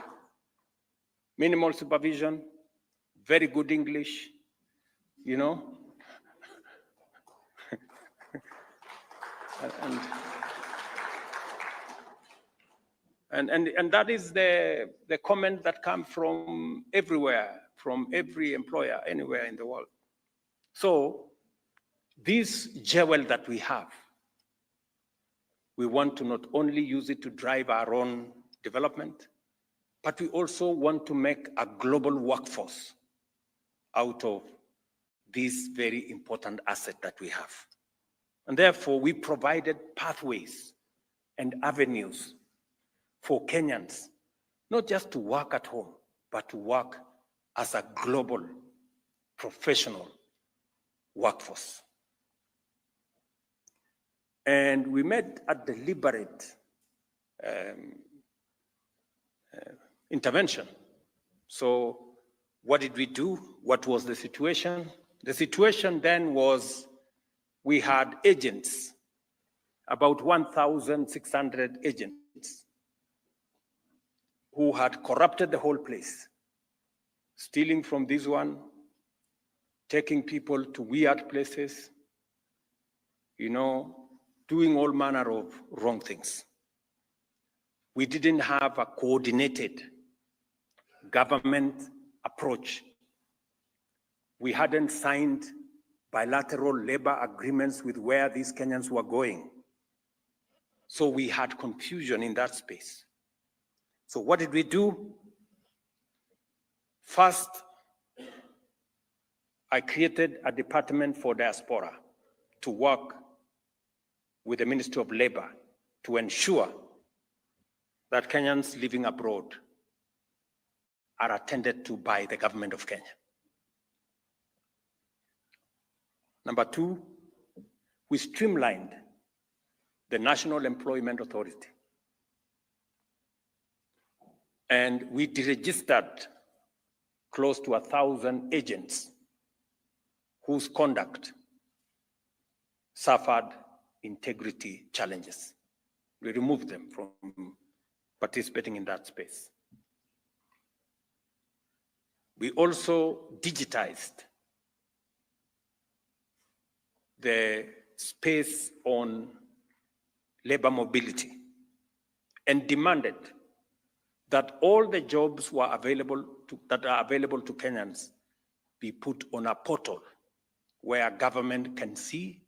Minimal supervision, very good English, you know. And that is the comment that comes from everywhere, from every employer, anywhere in the world. So this jewel that we have, we want to not only use it to drive our own development, but we also want to make a global workforce out of this very important asset that we have. And therefore, we provided pathways and avenues for Kenyans, not just to work at home, but to work as a global professional workforce. And we made a deliberate intervention. So what did we do? What was the situation? The situation then was we had agents, about 1,600 agents, who had corrupted the whole place, stealing from this one, taking people to weird places, doing all manner of wrong things. We didn't have a coordinated government approach. We hadn't signed bilateral labor agreements with where these Kenyans were going. So we had confusion in that space. So what did we do? First, I created a department for diaspora to work with the Ministry of Labor to ensure that Kenyans living abroad are attended to by the government of Kenya. Number two, we streamlined the National Employment Authority. And we deregistered close to 1,000 agents whose conduct suffered integrity challenges. We removed them from participating in that space. We also digitized the space on labor mobility and demanded that all the jobs that are available to Kenyans be put on a portal where government can see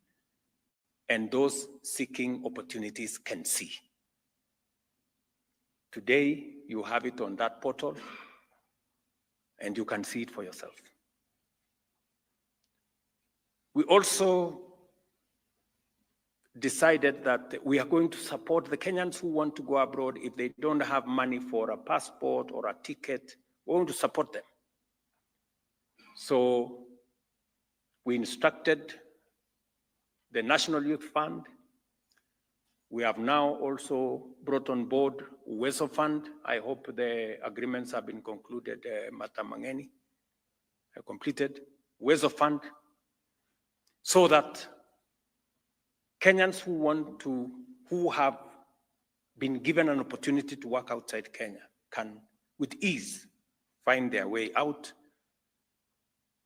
and those seeking opportunities can see. Today, you have it on that portal and you can see it for yourself. We also decided that we are going to support the Kenyans who want to go abroad. If they don't have money for a passport or a ticket, we're going to support them. So we instructed the National Youth Fund. We have now also brought on board Uwezo Fund. I hope the agreements have been concluded, Matamangeni, completed. Uwezo Fund, so that Kenyans who have been given an opportunity to work outside Kenya can, with ease, find their way out.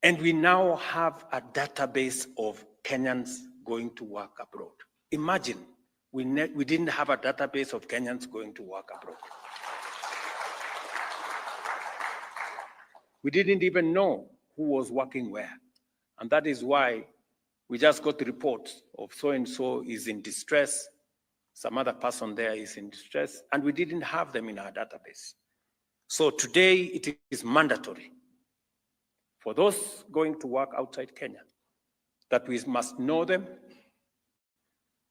And we now have a database of Kenyans going to work abroad. Imagine, we didn't have a database of Kenyans going to work abroad. We didn't even know who was working where. And that is why we just got reports of so-and-so is in distress, some other person there is in distress, and we didn't have them in our database. So today it is mandatory for those going to work outside Kenya that we must know them,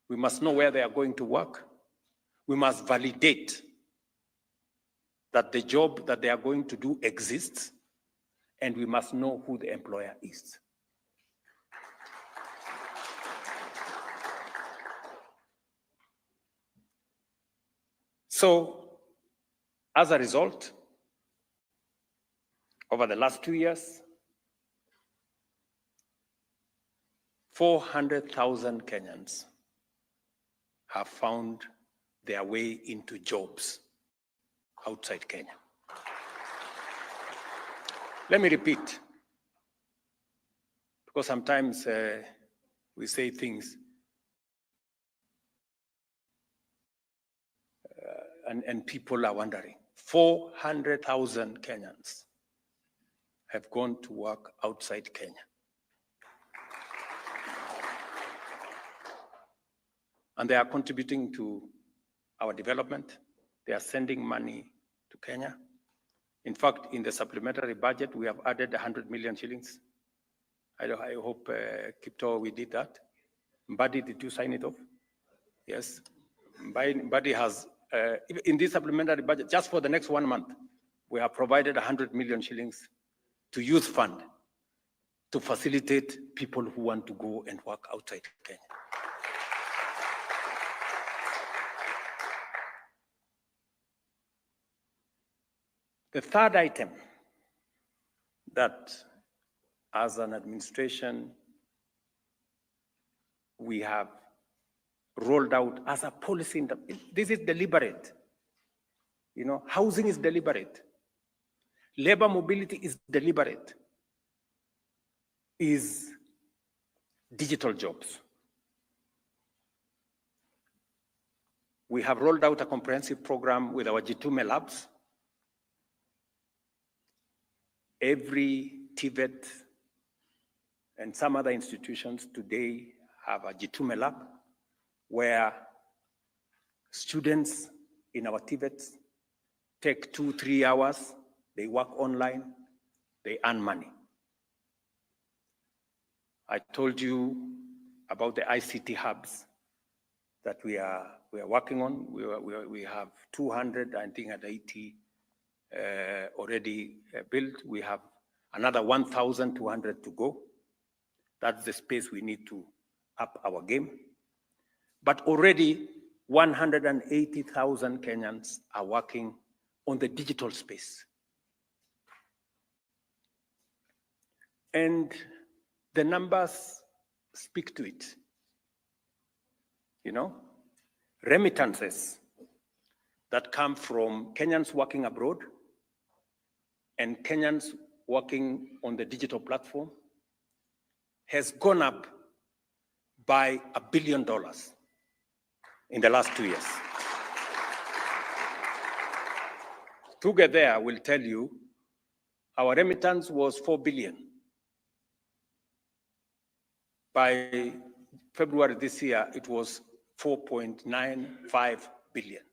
we must know where they are going to work, we must validate that the job that they are going to do exists, and we must know who the employer is. So, as a result, over the last 2 years, 400,000 Kenyans have found their way into jobs outside Kenya. Let me repeat, because sometimes we say things and people are wondering. 400,000 Kenyans have gone to work outside Kenya. And they are contributing to our development. They are sending money to Kenya. In fact, in the supplementary budget, we have added 100 million shillings. I hope, Kipto, we did that. Mbadi, did you sign it off? Yes. Mbadi has, in this supplementary budget, just for the next 1 month, we have provided 100 million shillings to Youth Fund to facilitate people who want to go and work outside Kenya. The third item that, as an administration, we have rolled out as a policy, this is deliberate. You know, housing is deliberate. Labor mobility is deliberate. is digital jobs. We have rolled out a comprehensive program with our G2 labs. Every TVET and some other institutions today have a G2 lab where students in our TVETs take 2-3 hours, they work online, they earn money. I told you about the ICT hubs that we are working on. We have 280 already built. We have another 1,200 to go. That's the space we need to up our game. But already 180,000 Kenyans are working on the digital space. And the numbers speak to it. You know, remittances that come from Kenyans working abroad and Kenyans working on the digital platform has gone up by $1 billion in the last 2 years. Together, I will tell you, our remittance was $4 billion. By February this year, it was $4.95 billion.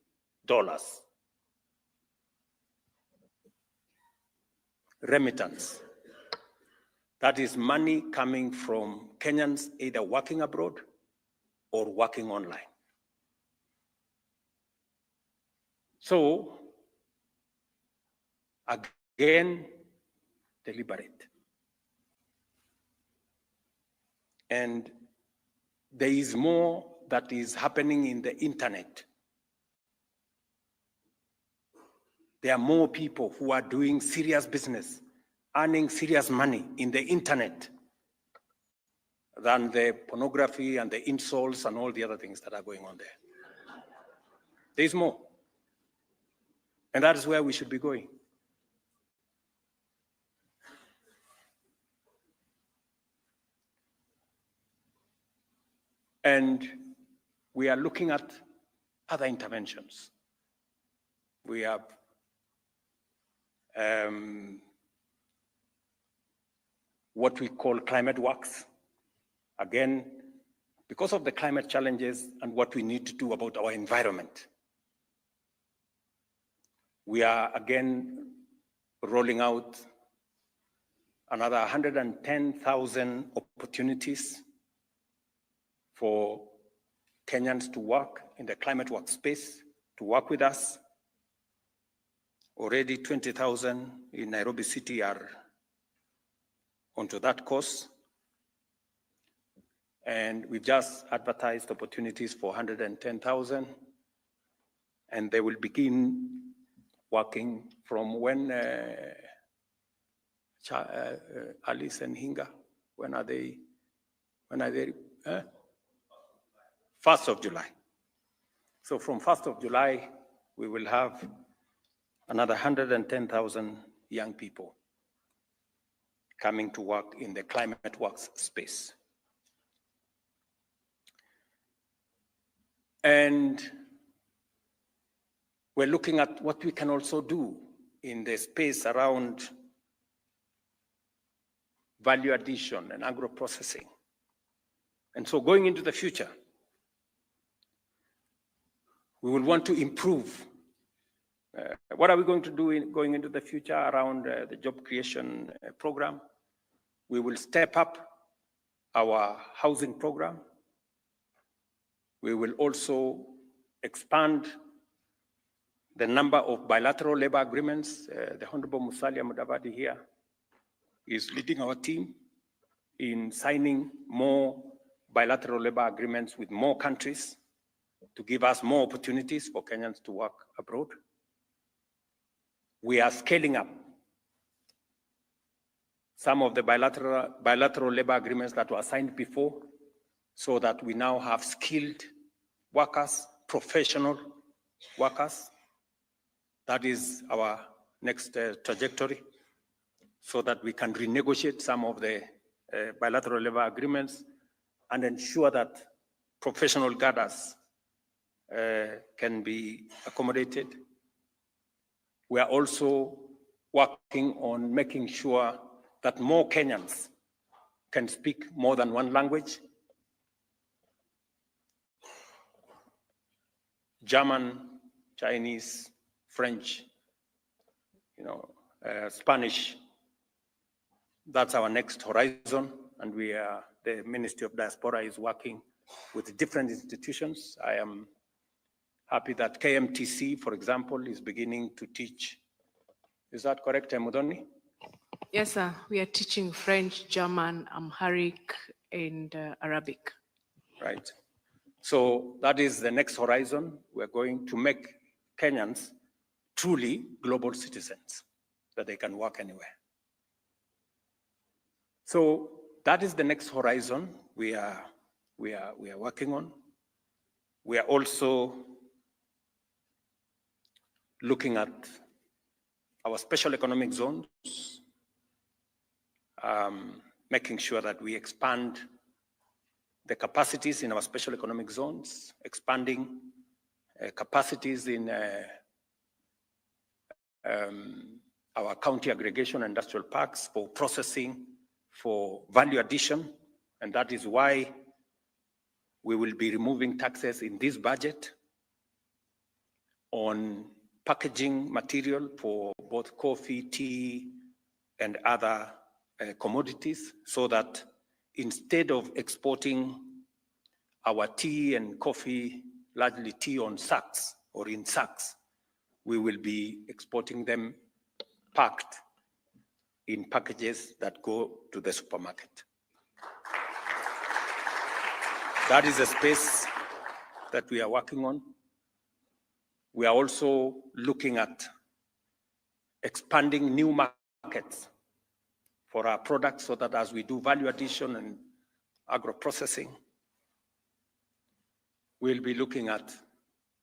Remittance. That is money coming from Kenyans either working abroad or working online. So, again, deliberate. And there is more that is happening in the internet. There are more people who are doing serious business, earning serious money in the internet than the pornography and the insults and all the other things that are going on there. There is more. And that is where we should be going. And we are looking at other interventions. We have what we call climate works. Again, because of the climate challenges and what we need to do about our environment, we are again rolling out another 110,000 opportunities for Kenyans to work in the climate work space, to work with us. Already 20,000 in Nairobi City are onto that course. And we've just advertised opportunities for 110,000. And they will begin working from when Alice and Hinga, when are they? 1st of July. So from 1st of July, we will have another 110,000 young people coming to work in the climate works space. And we're looking at what we can also do in the space around value addition and agro-processing. And so going into the future, we will want to improve. What are we going to do going into the future around the job creation program? We will step up our housing program. We will also expand the number of bilateral labor agreements. The Honorable Musalia Mudavadi here is leading our team in signing more bilateral labor agreements with more countries to give us more opportunities for Kenyans to work abroad. We are scaling up some of the bilateral labor agreements that were signed before, so that we now have skilled workers, professional workers. That is our next trajectory, so that we can renegotiate some of the bilateral labor agreements, and ensure that professional cadres can be accommodated. We are also working on making sure that more Kenyans can speak more than one language. German, Chinese, French, Spanish. That's our next horizon, and the Ministry of Diaspora is working with different institutions. I am happy that KMTC, for example, is beginning to teach. Is that correct, Mudhoni? Yes, sir. We are teaching French, German, Amharic, and Arabic. Right. So that is the next horizon. We're going to make Kenyans truly global citizens, that they can work anywhere. So that is the next horizon we are working on. We are also looking at our special economic zones, making sure that we expand the capacities in our special economic zones, expanding capacities in our county aggregation industrial parks for processing, for value addition, and that is why we will be removing taxes in this budget on packaging material for both coffee, tea, and other commodities, so that instead of exporting our tea and coffee, largely tea on sacks or in sacks, we will be exporting them packed in packages that go to the supermarket. That is a space that we are working on. We are also looking at expanding new markets for our products, so that as we do value addition and agro-processing, we'll be looking at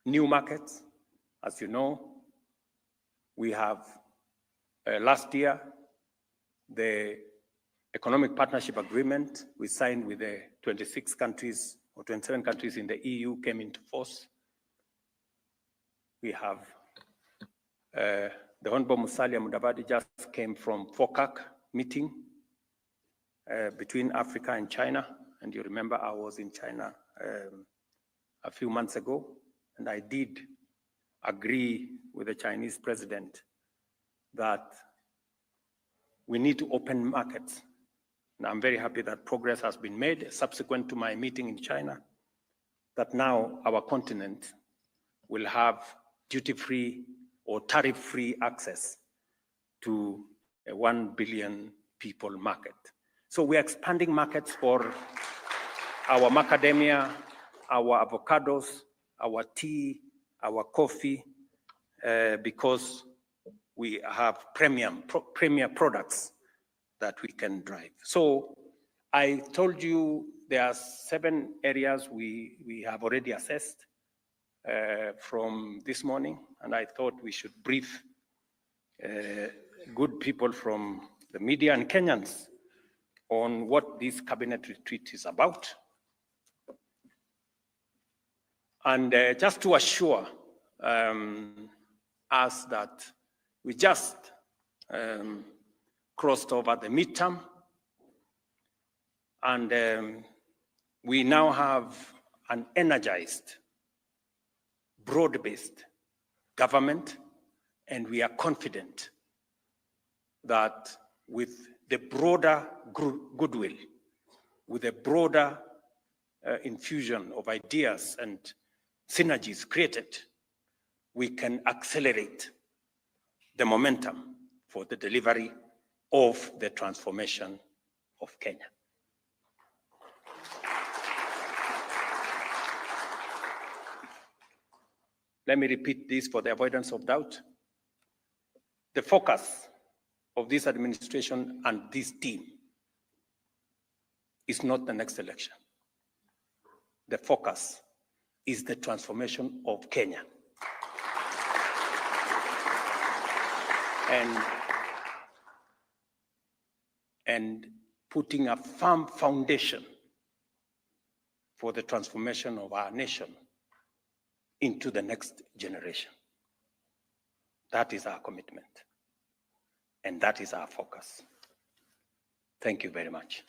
new markets. As you know, we have last year, the economic partnership agreement we signed with the 26 countries or 27 countries in the EU came into force. We have the Honorable Musalia Mudavadi just came from FOCAC meeting between Africa and China. And you remember I was in China a few months ago, and I did agree with the Chinese president that we need to open markets. And I'm very happy that progress has been made subsequent to my meeting in China, that now our continent will have duty-free or tariff-free access to a 1 billion people market. So we're expanding markets for our macadamia, our avocados, our tea, our coffee, because we have premier products that we can drive. So I told you there are 7 areas we have already assessed from this morning, and I thought we should brief good people from the media and Kenyans on what this cabinet retreat is about. And just to assure us that we just crossed over the midterm, and we now have an energized, broad-based government, and we are confident that with the broader goodwill, with a broader infusion of ideas and synergies created, we can accelerate the momentum for the delivery of the transformation of Kenya. Let me repeat this for the avoidance of doubt. The focus of this administration and this team is not the next election. The focus is the transformation of Kenya. And putting a firm foundation for the transformation of our nation into the next generation. That is our commitment, and that is our focus. Thank you very much.